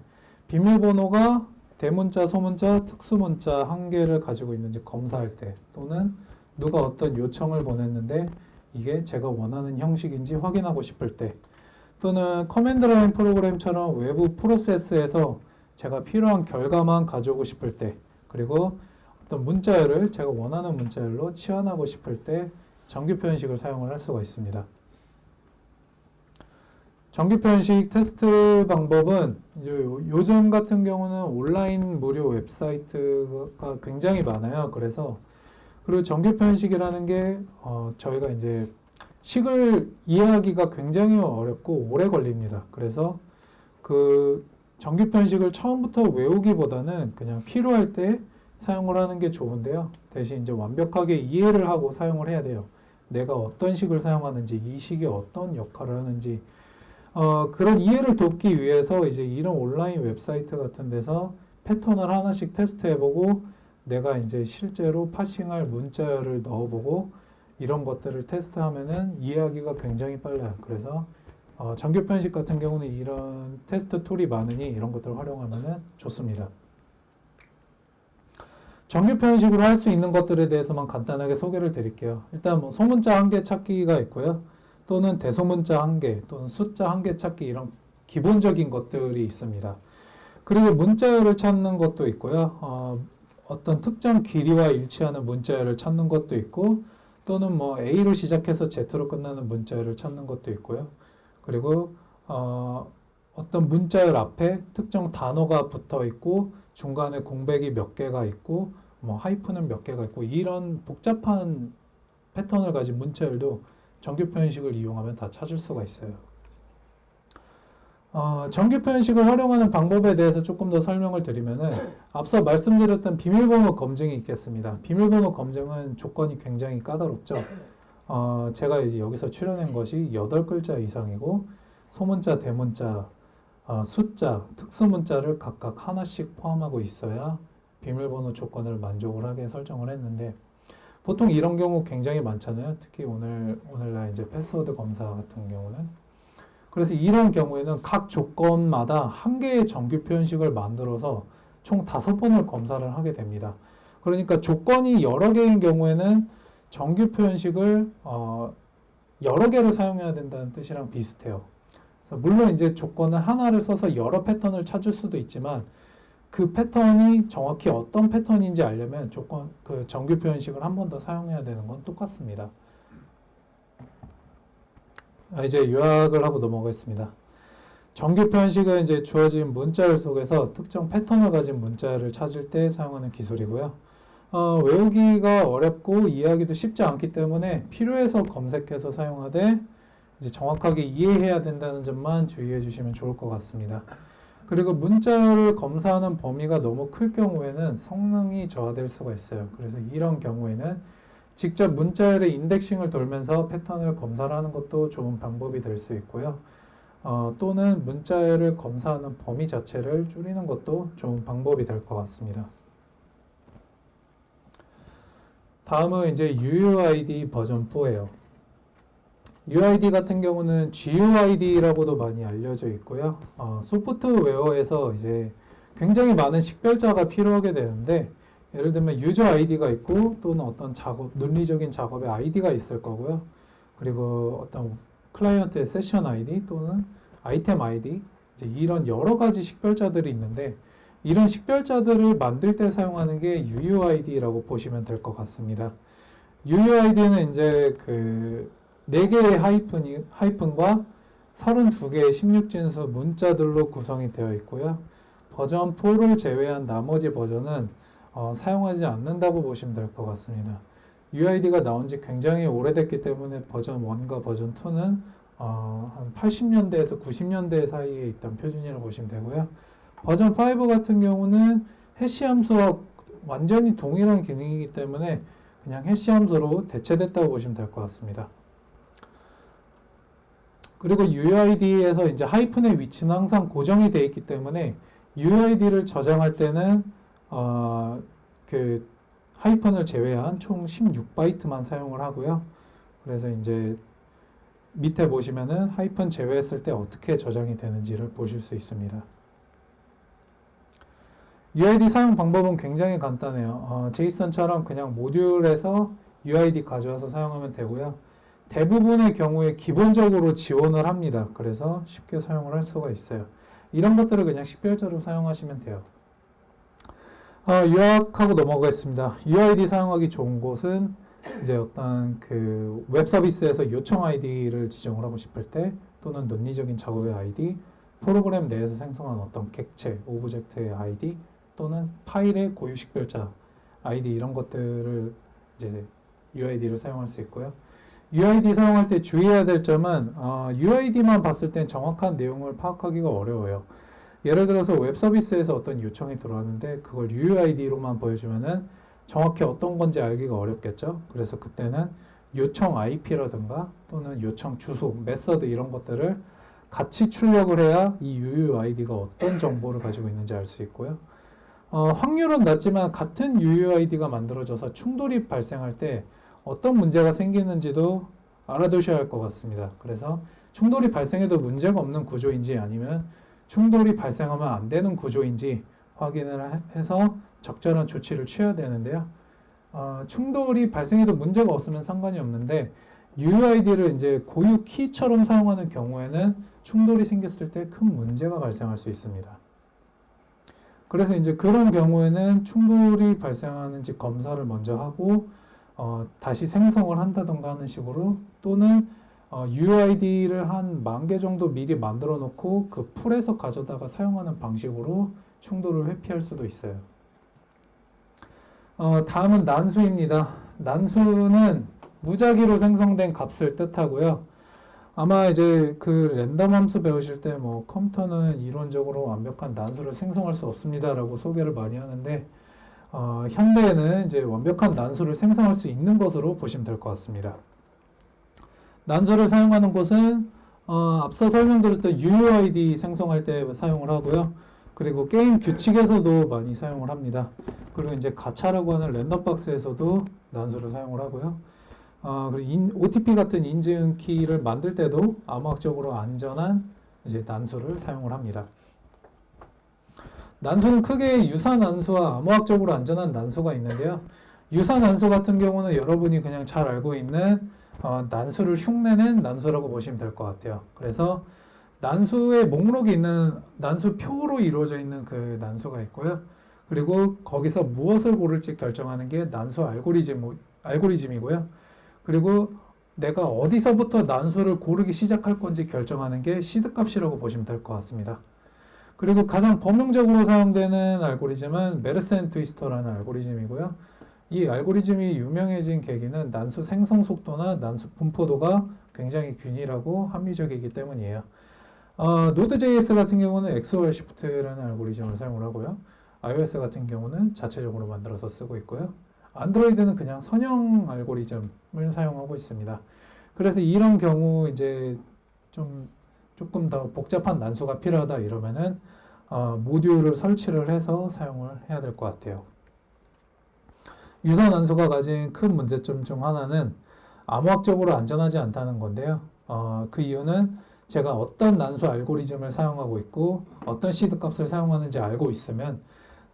비밀번호가 대문자, 소문자, 특수문자 한 개를 가지고 있는지 검사할 때 또는 누가 어떤 요청을 보냈는데 이게 제가 원하는 형식인지 확인하고 싶을 때 또는 커맨드 라인 프로그램처럼 외부 프로세스에서 제가 필요한 결과만 가져오고 싶을 때 그리고 어떤 문자열을 제가 원하는 문자열로 치환하고 싶을 때 정규 표현식을 사용을 할 수가 있습니다. 정규 표현식 테스트 방법은 이제 요즘 같은 경우는 온라인 무료 웹사이트가 굉장히 많아요. 그래서 그리고 정규 표현식이라는 게 저희가 이제 식을 이해하기가 굉장히 어렵고 오래 걸립니다. 그래서 그 정규 표현식을 처음부터 외우기보다는 그냥 필요할 때 사용을 하는 게 좋은데요. 대신 이제 완벽하게 이해를 하고 사용을 해야 돼요. 내가 어떤 식을 사용하는지, 이 식이 어떤 역할을 하는지, 그런 이해를 돕기 위해서 이제 이런 온라인 웹사이트 같은 데서 패턴을 하나씩 테스트해보고 내가 이제 실제로 파싱할 문자열을 넣어보고 이런 것들을 테스트하면은 이해하기가 굉장히 빨라요. 그래서 정규 표현식 같은 경우는 이런 테스트 툴이 많으니 이런 것들을 활용하면은 좋습니다. 정규 표현식으로 할 수 있는 것들에 대해서만 간단하게 소개를 드릴게요. 일단 뭐 소문자 한 개 찾기가 있고요. 또는 대소문자 한 개, 또는 숫자 한 개 찾기 이런 기본적인 것들이 있습니다. 그리고 문자열을 찾는 것도 있고요. 어떤 특정 길이와 일치하는 문자열을 찾는 것도 있고 또는 뭐 A로 시작해서 Z로 끝나는 문자열을 찾는 것도 있고요. 그리고 어떤 문자열 앞에 특정 단어가 붙어 있고 중간에 공백이 몇 개가 있고 뭐 하이픈은 몇 개가 있고 이런 복잡한 패턴을 가진 문자열도 정규 표현식을 이용하면 다 찾을 수가 있어요. 정규 표현식을 활용하는 방법에 대해서 조금 더 설명을 드리면은 앞서 말씀드렸던 비밀번호 검증이 있겠습니다. 비밀번호 검증은 조건이 굉장히 까다롭죠. 제가 이제 여기서 추려낸 것이 8글자 이상이고 소문자, 대문자, 숫자, 특수문자를 각각 하나씩 포함하고 있어야 비밀번호 조건을 만족을 하게 설정을 했는데 보통 이런 경우 굉장히 많잖아요. 특히 오늘날 이제 패스워드 검사 같은 경우는. 그래서 이런 경우에는 각 조건마다 한 개의 정규 표현식을 만들어서 총 5번을 검사를 하게 됩니다. 그러니까 조건이 여러 개인 경우에는 정규 표현식을 여러 개를 사용해야 된다는 뜻이랑 비슷해요. 그래서 물론 이제 조건을 하나를 써서 여러 패턴을 찾을 수도 있지만 그 패턴이 정확히 어떤 패턴인지 알려면 그 정규 표현식을 한 번 더 사용해야 되는 건 똑같습니다. 이제 요약을 하고 넘어가겠습니다. 정규 표현식은 이제 주어진 문자열 속에서 특정 패턴을 가진 문자열을 찾을 때 사용하는 기술이고요. 외우기가 어렵고 이해하기도 쉽지 않기 때문에 필요해서 검색해서 사용하되 이제 정확하게 이해해야 된다는 점만 주의해 주시면 좋을 것 같습니다. 그리고 문자열을 검사하는 범위가 너무 클 경우에는 성능이 저하될 수가 있어요. 그래서 이런 경우에는 직접 문자열의 인덱싱을 돌면서 패턴을 검사를 하는 것도 좋은 방법이 될 수 있고요. 또는 문자열을 검사하는 범위 자체를 줄이는 것도 좋은 방법이 될 것 같습니다. 다음은 이제 UUID 버전 4예요. UID 같은 경우는 GUID라고도 많이 알려져 있고요. 소프트웨어에서 이제 굉장히 많은 식별자가 필요하게 되는데 예를 들면 유저 아이디가 있고 또는 어떤 논리적인 작업의 아이디가 있을 거고요. 그리고 어떤 클라이언트의 세션 아이디 또는 아이템 아이디 이제 이런 여러 가지 식별자들이 있는데 이런 식별자들을 만들 때 사용하는 게 UUID라고 보시면 될 것 같습니다. UUID는 이제 그 4개의 하이픈과 32개의 16진수 문자들로 구성이 되어 있고요. 버전 4를 제외한 나머지 버전은 사용하지 않는다고 보시면 될 것 같습니다. UID가 나온 지 굉장히 오래됐기 때문에 버전 1과 버전 2는 한 80년대에서 90년대 사이에 있던 표준이라고 보시면 되고요. 버전 5 같은 경우는 해시 함수와 완전히 동일한 기능이기 때문에 그냥 해시 함수로 대체됐다고 보시면 될 것 같습니다. 그리고 UID에서 이제 하이픈의 위치는 항상 고정이 되어 있기 때문에 UID를 저장할 때는 그 하이픈을 제외한 총 16바이트만 사용을 하고요. 그래서 이제 밑에 보시면은 하이픈 제외했을 때 어떻게 저장이 되는지를 보실 수 있습니다. UID 사용 방법은 굉장히 간단해요. 제이슨처럼 그냥 모듈에서 UID 가져와서 사용하면 되고요. 대부분의 경우에 기본적으로 지원을 합니다. 그래서 쉽게 사용을 할 수가 있어요. 이런 것들을 그냥 식별자로 사용하시면 돼요. 요약하고 넘어가겠습니다. UID 사용하기 좋은 곳은 이제 어떤 그 웹 서비스에서 요청 아이디를 지정을 하고 싶을 때 또는 논리적인 작업의 아이디, 프로그램 내에서 생성한 어떤 객체, 오브젝트의 아이디 또는 파일의 고유 식별자 아이디 이런 것들을 이제 UID를 사용할 수 있고요. UID 사용할 때 주의해야 될 점은 UID만 봤을 땐 정확한 내용을 파악하기가 어려워요. 예를 들어서 웹 서비스에서 어떤 요청이 들어왔는데 그걸 UID로만 보여주면은 정확히 어떤 건지 알기가 어렵겠죠. 그래서 그때는 요청 IP라든가 또는 요청 주소, 메서드 이런 것들을 같이 출력을 해야 이 UUID가 어떤 정보를 가지고 있는지 알 수 있고요. 확률은 낮지만 같은 UUID가 만들어져서 충돌이 발생할 때 어떤 문제가 생기는지도 알아두셔야 할 것 같습니다. 그래서 충돌이 발생해도 문제가 없는 구조인지 아니면 충돌이 발생하면 안 되는 구조인지 확인을 해서 적절한 조치를 취해야 되는데요. 충돌이 발생해도 문제가 없으면 상관이 없는데 UUID를 이제 고유 키처럼 사용하는 경우에는 충돌이 생겼을 때 큰 문제가 발생할 수 있습니다. 그래서 이제 그런 경우에는 충돌이 발생하는지 검사를 먼저 하고 다시 생성을 한다던가 하는 식으로 또는 UID를 한 10,000개 정도 미리 만들어 놓고 그 풀에서 가져다가 사용하는 방식으로 충돌을 회피할 수도 있어요. 다음은 난수입니다. 난수는 무작위로 생성된 값을 뜻하고요. 아마 이제 그 랜덤 함수 배우실 때 뭐 컴퓨터는 이론적으로 완벽한 난수를 생성할 수 없습니다라고 소개를 많이 하는데 현대에는 이제 완벽한 난수를 생성할 수 있는 것으로 보시면 될 것 같습니다. 난수를 사용하는 곳은 앞서 설명드렸던 UUID 생성할 때 사용을 하고요. 그리고 게임 규칙에서도 많이 사용을 합니다. 그리고 이제 가차라고 하는 랜덤박스에서도 난수를 사용을 하고요. 그리고 OTP 같은 인증 키를 만들 때도 암호학적으로 안전한 이제 난수를 사용을 합니다. 난수는 크게 유사 난수와 암호학적으로 안전한 난수가 있는데요. 유사 난수 같은 경우는 여러분이 그냥 잘 알고 있는 난수를 흉내낸 난수라고 보시면 될 것 같아요. 그래서 난수의 목록이 있는 난수표로 이루어져 있는 그 난수가 있고요. 그리고 거기서 무엇을 고를지 결정하는 게 난수 알고리즘이고요. 그리고 내가 어디서부터 난수를 고르기 시작할 건지 결정하는 게 시드 값이라고 보시면 될 것 같습니다. 그리고 가장 범용적으로 사용되는 알고리즘은 메르센 트위스터라는 알고리즘이고요. 이 알고리즘이 유명해진 계기는 난수 생성 속도나 난수 분포도가 굉장히 균일하고 합리적이기 때문이에요. Node.js 같은 경우는 XOR Shift라는 알고리즘을 사용을 하고요. iOS 같은 경우는 자체적으로 만들어서 쓰고 있고요. 안드로이드는 그냥 선형 알고리즘을 사용하고 있습니다. 그래서 이런 경우 이제 조금 더 복잡한 난수가 필요하다 이러면은 모듈을 설치를 해서 사용을 해야 될 것 같아요. 유사 난수가 가진 큰 문제점 중 하나는 암호학적으로 안전하지 않다는 건데요. 그 이유는 제가 어떤 난수 알고리즘을 사용하고 있고 어떤 시드 값을 사용하는지 알고 있으면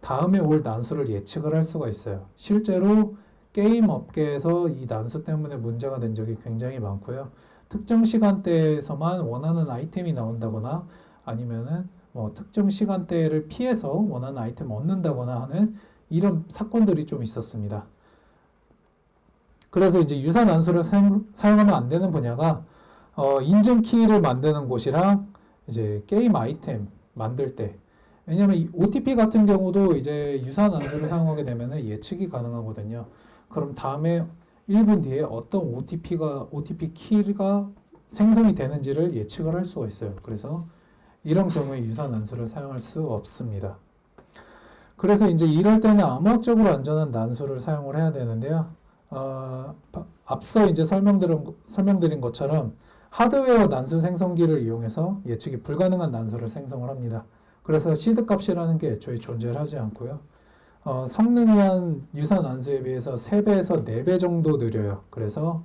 다음에 올 난수를 예측을 할 수가 있어요. 실제로 게임 업계에서 이 난수 때문에 문제가 된 적이 굉장히 많고요. 특정 시간대에서만 원하는 아이템이 나온다거나 아니면은 뭐 특정 시간대를 피해서 원하는 아이템을 얻는다거나 하는 이런 사건들이 좀 있었습니다. 그래서 이제 유사 난수를 사용하면 안 되는 분야가 인증 키를 만드는 곳이랑 이제 게임 아이템 만들 때, 왜냐면 이 OTP 같은 경우도 이제 유사 난수를 사용하게 되면 예측이 가능하거든요. 그럼 다음에 1분 뒤에 어떤 OTP 키가 생성이 되는지를 예측을 할 수가 있어요. 그래서 이런 경우에 유사 난수를 사용할 수 없습니다. 그래서 이제 이럴 때는 암호학적으로 안전한 난수를 사용을 해야 되는데요. 앞서 이제 설명드린 것처럼 하드웨어 난수 생성기를 이용해서 예측이 불가능한 난수를 생성을 합니다. 그래서 시드 값이라는 게 애초에 존재를 하지 않고요. 성능은 유사 난수에 비해서 3배에서 4배 정도 느려요. 그래서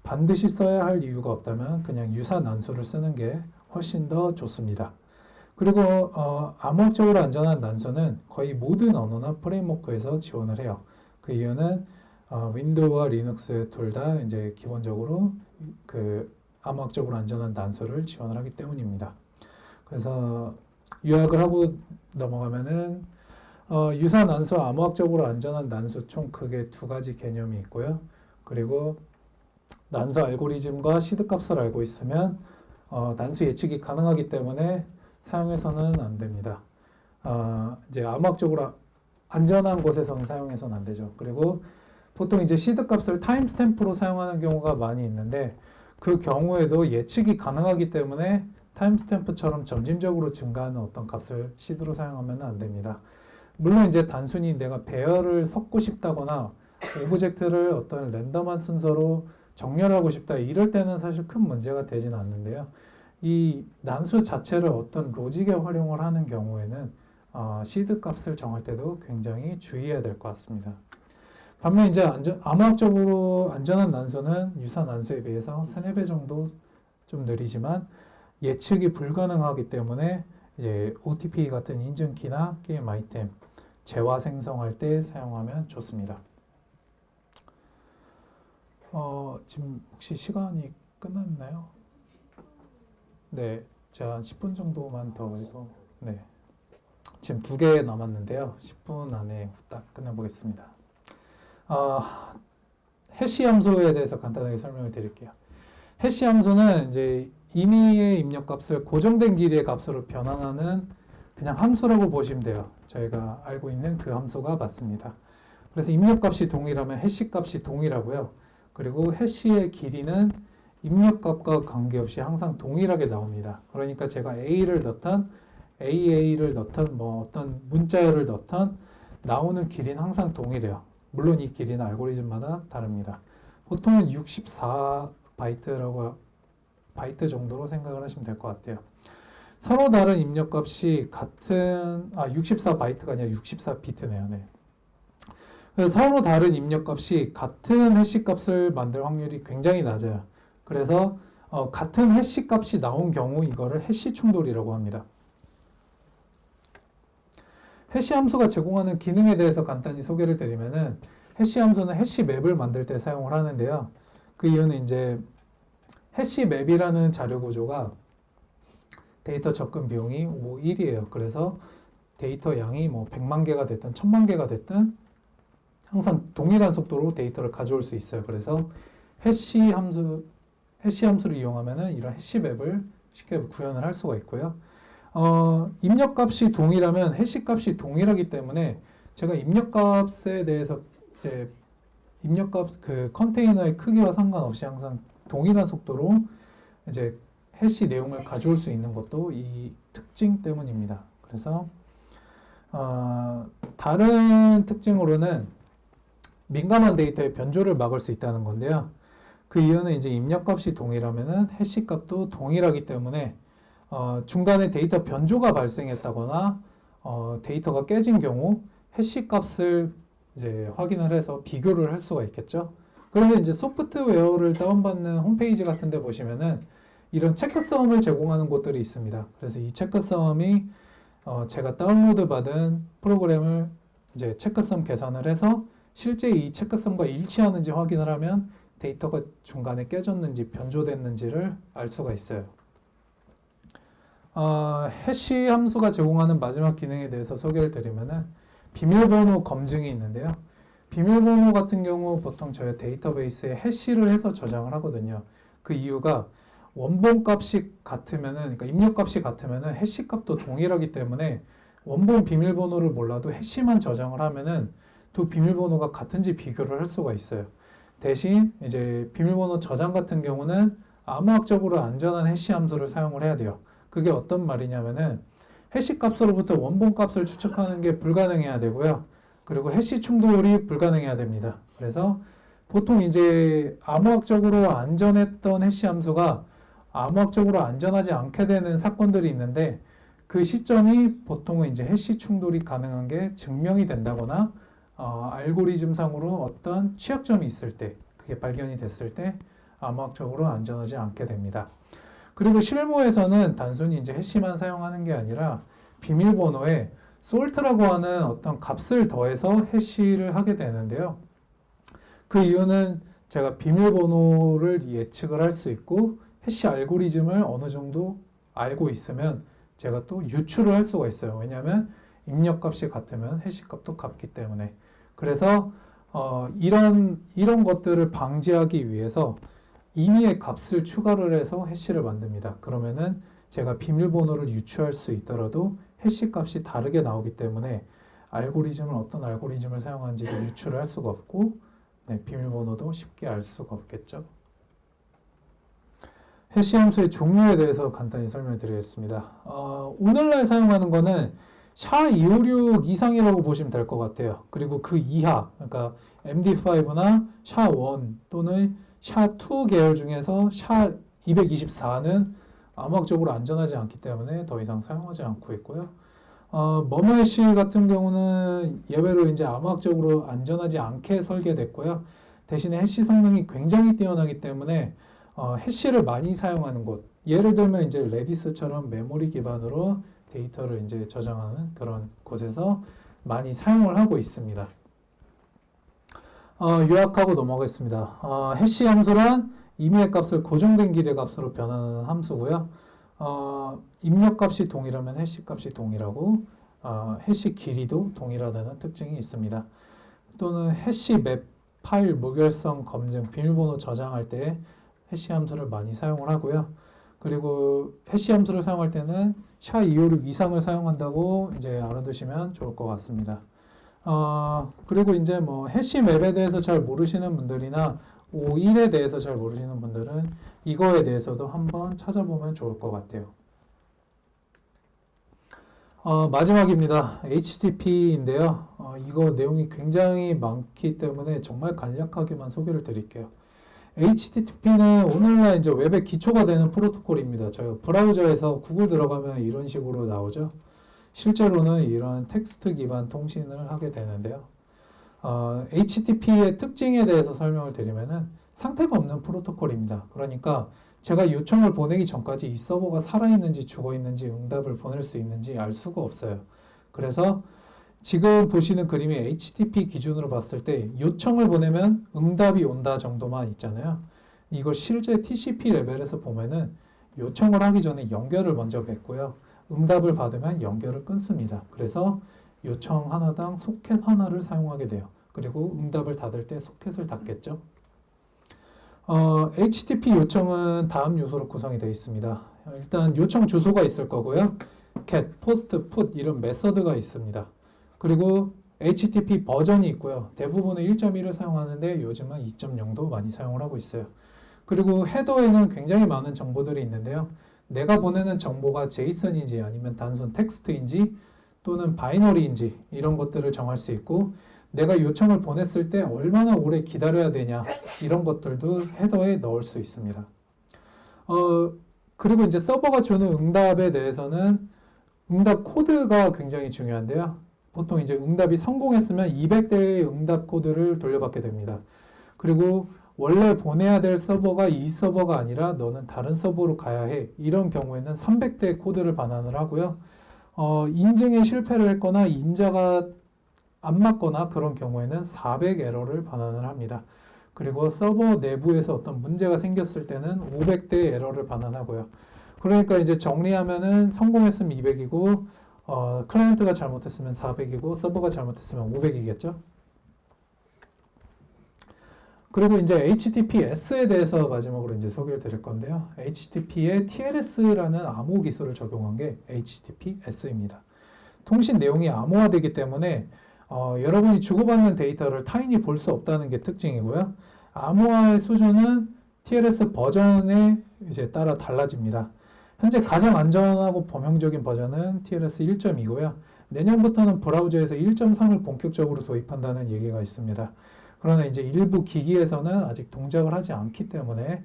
반드시 써야 할 이유가 없다면 그냥 유사 난수를 쓰는 게 훨씬 더 좋습니다. 그리고 암호학적으로 안전한 난수는 거의 모든 언어나 프레임워크에서 지원을 해요. 그 이유는 윈도우와 리눅스 둘 다 이제 기본적으로 그 암호학적으로 안전한 난수를 지원을 하기 때문입니다. 그래서 요약을 하고 넘어가면은 유사 난수와 암호학적으로 안전한 난수 총 크게 두 가지 개념이 있고요. 그리고 난수 알고리즘과 시드 값을 알고 있으면 난수 예측이 가능하기 때문에 사용해서는 안 됩니다. 이제 암호학적으로 안전한 곳에서는 사용해서는 안 되죠. 그리고 보통 이제 시드 값을 타임스탬프로 사용하는 경우가 많이 있는데 그 경우에도 예측이 가능하기 때문에 타임스탬프처럼 점진적으로 증가하는 어떤 값을 시드로 사용하면 안 됩니다. 물론 이제 단순히 내가 배열을 섞고 싶다거나 오브젝트를 어떤 랜덤한 순서로 정렬하고 싶다 이럴 때는 사실 큰 문제가 되지는 않는데요. 이 난수 자체를 어떤 로직에 활용을 하는 경우에는 시드 값을 정할 때도 굉장히 주의해야 될 것 같습니다. 반면 이제 암호학적으로 안전한 난수는 유사 난수에 비해서 3-4배 정도 좀 느리지만 예측이 불가능하기 때문에 이제 OTP 같은 인증키나 게임 아이템 재화 생성할 때 사용하면 좋습니다. 지금 혹시 시간이 끝났나요? 네, 제가 한 10분 정도만 더 해서 네, 지금 2개 남았는데요. 10분 안에 후딱 끝내보겠습니다. 해시 함수에 대해서 간단하게 설명을 드릴게요. 해시 함수는 이제 임의의 입력값을 고정된 길이의 값으로 변환하는 그냥 함수라고 보시면 돼요. 저희가 알고 있는 그 함수가 맞습니다. 그래서 입력값이 동일하면 해시값이 동일하고요. 그리고 해시의 길이는 입력값과 관계없이 항상 동일하게 나옵니다. 그러니까 제가 A를 넣던 AA를 넣던 뭐 어떤 문자열을 넣던 나오는 길이는 항상 동일해요. 물론 이 길이는 알고리즘마다 다릅니다. 보통은 64바이트 정도로 생각을 하시면 될 것 같아요. 서로 다른 입력값이 같은 64바이트가 아니라 64비트네요. 네. 그래서 서로 다른 입력값이 같은 해시값을 만들 확률이 굉장히 낮아요. 그래서 같은 해시값이 나온 경우 이거를 해시 충돌이라고 합니다. 해시 함수가 제공하는 기능에 대해서 간단히 소개를 드리면은 해시 함수는 해시 맵을 만들 때 사용을 하는데요. 그 이유는 이제 해시 맵이라는 자료 구조가 데이터 접근 비용이 1이에요. 그래서 데이터 양이 뭐 100만 개가 됐든 1000만 개가 됐든 항상 동일한 속도로 데이터를 가져올 수 있어요. 그래서 해시 함수를 이용하면은 이런 해시 맵을 쉽게 구현을 할 수가 있고요. 입력값이 동일하면 해시값이 동일하기 때문에 제가 입력값에 대해서 이제 입력값 그 컨테이너의 크기와 상관없이 항상 동일한 속도로 이제 해시 내용을 가져올 수 있는 것도 이 특징 때문입니다. 그래서 다른 특징으로는 민감한 데이터의 변조를 막을 수 있다는 건데요. 그 이유는 이제 입력값이 동일하면은 해시값도 동일하기 때문에 중간에 데이터 변조가 발생했다거나 데이터가 깨진 경우 해시값을 이제 확인을 해서 비교를 할 수가 있겠죠. 그래서 이제 소프트웨어를 다운받는 홈페이지 같은 데 보시면은 이런 체크섬을 제공하는 곳들이 있습니다. 그래서 이 체크섬이 제가 다운로드 받은 프로그램을 이제 체크섬 계산을 해서 실제 이 체크섬과 일치하는지 확인을 하면 데이터가 중간에 깨졌는지 변조됐는지를 알 수가 있어요. 해시 함수가 제공하는 마지막 기능에 대해서 소개를 드리면은 비밀번호 검증이 있는데요. 비밀번호 같은 경우 보통 저희 데이터베이스에 해시를 해서 저장을 하거든요. 그 이유가 원본 값이 같으면은, 그러니까 입력 값이 같으면은 해시 값도 동일하기 때문에 원본 비밀번호를 몰라도 해시만 저장을 하면은 두 비밀번호가 같은지 비교를 할 수가 있어요. 대신 이제 비밀번호 저장 같은 경우는 암호학적으로 안전한 해시 함수를 사용을 해야 돼요. 그게 어떤 말이냐면은 해시 값으로부터 원본 값을 추측하는 게 불가능해야 되고요. 그리고 해시 충돌이 불가능해야 됩니다. 그래서 보통 이제 암호학적으로 안전했던 해시 함수가 암호학적으로 안전하지 않게 되는 사건들이 있는데 그 시점이 보통은 이제 해시 충돌이 가능한 게 증명이 된다거나 알고리즘상으로 어떤 취약점이 있을 때 그게 발견이 됐을 때 암호학적으로 안전하지 않게 됩니다. 그리고 실무에서는 단순히 이제 해시만 사용하는 게 아니라 비밀번호에 솔트라고 하는 어떤 값을 더해서 해시를 하게 되는데요. 그 이유는 제가 비밀번호를 예측을 할 수 있고 해시 알고리즘을 어느 정도 알고 있으면 제가 또 유출을 할 수가 있어요. 왜냐하면 입력값이 같으면 해시값도 같기 때문에. 그래서 이런 것들을 방지하기 위해서 임의의 값을 추가를 해서 해시를 만듭니다. 그러면은 제가 비밀번호를 유추할 수 있더라도 해시 값이 다르게 나오기 때문에 어떤 알고리즘을 사용하는지도 유추를 할 수가 없고 비밀번호도 쉽게 알 수가 없겠죠. 해시 함수의 종류에 대해서 간단히 설명드리겠습니다. 오늘날 사용하는 거는 SHA-256 이상이라고 보시면 될 것 같아요. 그리고 그 이하, 그러니까 MD5나 SHA-1 또는 SHA-2 계열 중에서 SHA-224는 암호학적으로 안전하지 않기 때문에 더 이상 사용하지 않고 있고요. 머머해시 같은 경우는 예외로 이제 암호학적으로 안전하지 않게 설계됐고요. 대신에 해시 성능이 굉장히 뛰어나기 때문에 해시를 많이 사용하는 곳, 예를 들면 이제 레디스처럼 메모리 기반으로 데이터를 이제 저장하는 그런 곳에서 많이 사용을 하고 있습니다. 요약하고 넘어가겠습니다. 해시 함수란 임의의 값을 고정된 길이의 값으로 변하는 함수고요. 입력값이 동일하면 해시 값이 동일하고 해시 길이도 동일하다는 특징이 있습니다. 또는 해시 맵 파일 무결성 검증 비밀번호 저장할 때 해시 함수를 많이 사용을 하고요. 그리고 해시 함수를 사용할 때는 SHA-256 이상을 사용한다고 이제 알아두시면 좋을 것 같습니다. 그리고 이제 뭐 해시 맵에 대해서 잘 모르시는 분들이나 O1에 대해서 잘 모르시는 분들은 이거에 대해서도 한번 찾아보면 좋을 것 같아요. 마지막입니다. HTTP인데요. 이거 내용이 굉장히 많기 때문에 정말 간략하게만 소개를 드릴게요. HTTP는 오늘날 이제 웹의 기초가 되는 프로토콜입니다. 저희 브라우저에서 구글 들어가면 이런 식으로 나오죠. 실제로는 이런 텍스트 기반 통신을 하게 되는데요. HTTP의 특징에 대해서 설명을 드리면은 상태가 없는 프로토콜입니다. 그러니까 제가 요청을 보내기 전까지 이 서버가 살아있는지 죽어있는지 응답을 보낼 수 있는지 알 수가 없어요. 그래서 지금 보시는 그림이 HTTP 기준으로 봤을 때 요청을 보내면 응답이 온다 정도만 있잖아요. 이걸 실제 TCP 레벨에서 보면은 요청을 하기 전에 연결을 먼저 맺고요. 응답을 받으면 연결을 끊습니다. 그래서 요청 하나당 소켓 하나를 사용하게 돼요. 그리고 응답을 닫을 때 소켓을 닫겠죠. HTTP 요청은 다음 요소로 구성이 되어 있습니다. 일단 요청 주소가 있을 거고요. get, post, put 이런 메서드가 있습니다. 그리고 HTTP 버전이 있고요. 대부분은 1.1을 사용하는데 요즘은 2.0도 많이 사용을 하고 있어요. 그리고 헤더에는 굉장히 많은 정보들이 있는데요. 내가 보내는 정보가 JSON인지 아니면 단순 텍스트인지 또는 바이너리인지 이런 것들을 정할 수 있고 내가 요청을 보냈을 때 얼마나 오래 기다려야 되냐 이런 것들도 헤더에 넣을 수 있습니다. 그리고 이제 서버가 주는 응답에 대해서는 응답 코드가 굉장히 중요한데요. 보통 이제 응답이 성공했으면 200대의 응답 코드를 돌려받게 됩니다. 그리고 원래 보내야 될 서버가 이 서버가 아니라 너는 다른 서버로 가야 해. 이런 경우에는 300대의 코드를 반환을 하고요. 인증에 실패를 했거나 인자가 안 맞거나 그런 경우에는 400 에러를 반환을 합니다. 그리고 서버 내부에서 어떤 문제가 생겼을 때는 500대 에러를 반환하고요. 그러니까 이제 정리하면은 성공했으면 200이고 클라이언트가 잘못했으면 400이고 서버가 잘못했으면 500이겠죠. 그리고 이제 HTTPS에 대해서 마지막으로 이제 소개를 드릴 건데요. HTTP에 TLS라는 암호 기술을 적용한 게 HTTPS입니다. 통신 내용이 암호화되기 때문에 여러분이 주고받는 데이터를 타인이 볼 수 없다는 게 특징이고요. 암호화의 수준은 TLS 버전에 이제 따라 달라집니다. 현재 가장 안전하고 범용적인 버전은 TLS 1.2고요. 내년부터는 브라우저에서 1.3을 본격적으로 도입한다는 얘기가 있습니다. 그러나 이제 일부 기기에서는 아직 동작을 하지 않기 때문에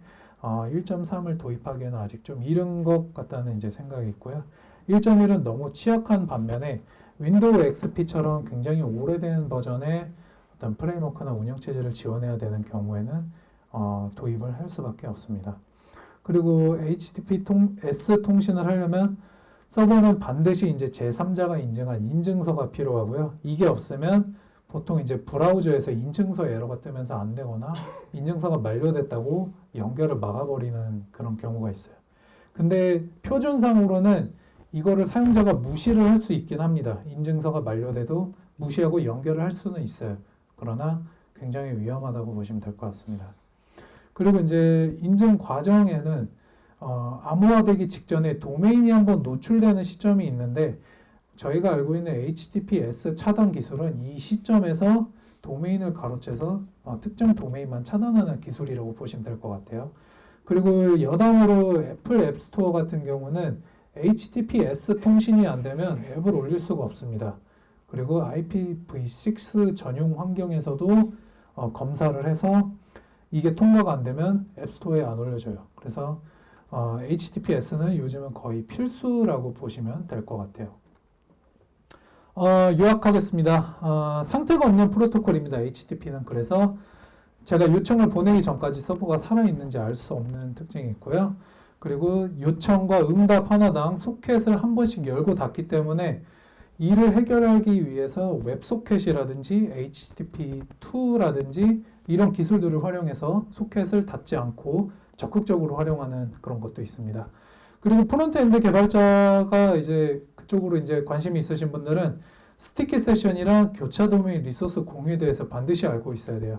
1.3을 도입하기에는 아직 좀 이른 것 같다는 이제 생각이 있고요. 1.1은 너무 취약한 반면에 윈도우 XP처럼 굉장히 오래된 버전의 어떤 프레임워크나 운영체제를 지원해야 되는 경우에는 도입을 할 수밖에 없습니다. 그리고 HTTPS 통신을 하려면 서버는 반드시 이제 제3자가 인증한 인증서가 필요하고요. 이게 없으면 보통 이제 브라우저에서 인증서 에러가 뜨면서 안 되거나 인증서가 만료됐다고 연결을 막아버리는 그런 경우가 있어요. 근데 표준상으로는 이거를 사용자가 무시를 할 수 있긴 합니다. 인증서가 만료돼도 무시하고 연결을 할 수는 있어요. 그러나 굉장히 위험하다고 보시면 될 것 같습니다. 그리고 이제 인증 과정에는 암호화되기 직전에 도메인이 한번 노출되는 시점이 있는데 저희가 알고 있는 HTTPS 차단 기술은 이 시점에서 도메인을 가로채서 특정 도메인만 차단하는 기술이라고 보시면 될 것 같아요. 그리고 여담으로 애플 앱스토어 같은 경우는 HTTPS 통신이 안 되면 앱을 올릴 수가 없습니다. 그리고 IPv6 전용 환경에서도 검사를 해서 이게 통과가 안 되면 앱스토어에 안 올려줘요. 그래서 HTTPS는 요즘은 거의 필수라고 보시면 될 것 같아요. 요약하겠습니다. 상태가 없는 프로토콜입니다. HTTP는. 그래서 제가 요청을 보내기 전까지 서버가 살아있는지 알 수 없는 특징이 있고요. 그리고 요청과 응답 하나당 소켓을 한 번씩 열고 닫기 때문에 이를 해결하기 위해서 웹소켓이라든지 HTTP2라든지 이런 기술들을 활용해서 소켓을 닫지 않고 적극적으로 활용하는 그런 것도 있습니다. 그리고 프론트엔드 개발자가 이제 그쪽으로 이제 관심이 있으신 분들은 스티키 세션이랑 교차 도메인 리소스 공유에 대해서 반드시 알고 있어야 돼요.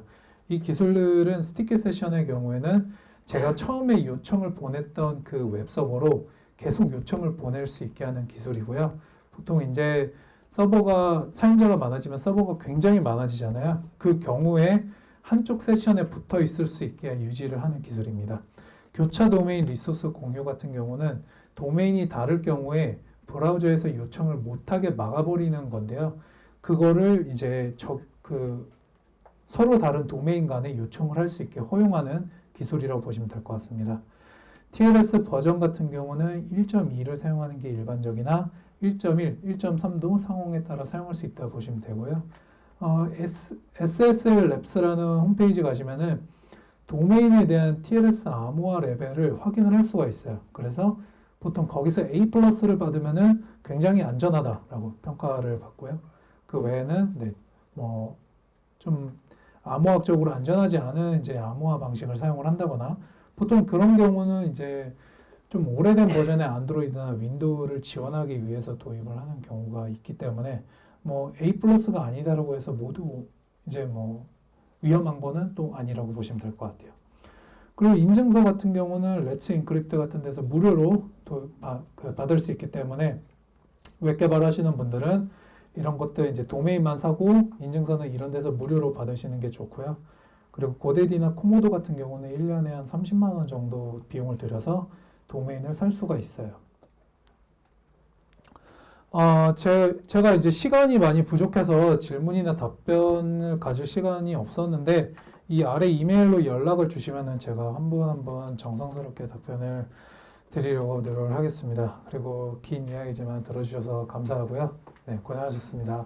이 기술들은 스티키 세션의 경우에는 제가 처음에 요청을 보냈던 그 웹서버로 계속 요청을 보낼 수 있게 하는 기술이고요. 보통 이제 서버가 사용자가 많아지면 서버가 굉장히 많아지잖아요. 그 경우에 한쪽 세션에 붙어 있을 수 있게 유지를 하는 기술입니다. 교차 도메인 리소스 공유 같은 경우는 도메인이 다를 경우에 브라우저에서 요청을 못하게 막아버리는 건데요. 그거를 이제 서로 다른 도메인 간에 요청을 할 수 있게 허용하는 기술이라고 보시면 될 것 같습니다. TLS 버전 같은 경우는 1.2를 사용하는 게 일반적이나 1.1, 1.3도 상황에 따라 사용할 수 있다고 보시면 되고요. SSL Labs라는 홈페이지 가시면은 도메인에 대한 TLS 암호화 레벨을 확인을 할 수가 있어요. 그래서 보통 거기서 A+를 받으면은 굉장히 안전하다라고 평가를 받고요. 그 외에는 좀 암호학적으로 안전하지 않은 이제 암호화 방식을 사용을 한다거나 보통 그런 경우는 이제 좀 오래된 버전의 안드로이드나 윈도우를 지원하기 위해서 도입을 하는 경우가 있기 때문에 A+가 아니다라고 해서 모두 이제 위험한 거는 또 아니라고 보시면 될 것 같아요. 그리고 인증서 같은 경우는 렛츠 인크립트 같은 데서 무료로 받을 수 있기 때문에 웹 개발하시는 분들은 이런 것들 이제 도메인만 사고 인증서는 이런 데서 무료로 받으시는 게 좋고요. 그리고 고데디나 코모도 같은 경우는 1년에 한 30만 원 정도 비용을 들여서 도메인을 살 수가 있어요. 제가 이제 시간이 많이 부족해서 질문이나 답변을 가질 시간이 없었는데 이 아래 이메일로 연락을 주시면은 제가 한 분 한 분 정성스럽게 답변을 드리려고 노력을 하겠습니다. 그리고 긴 이야기지만 들어주셔서 감사하고요. 네, 고생하셨습니다.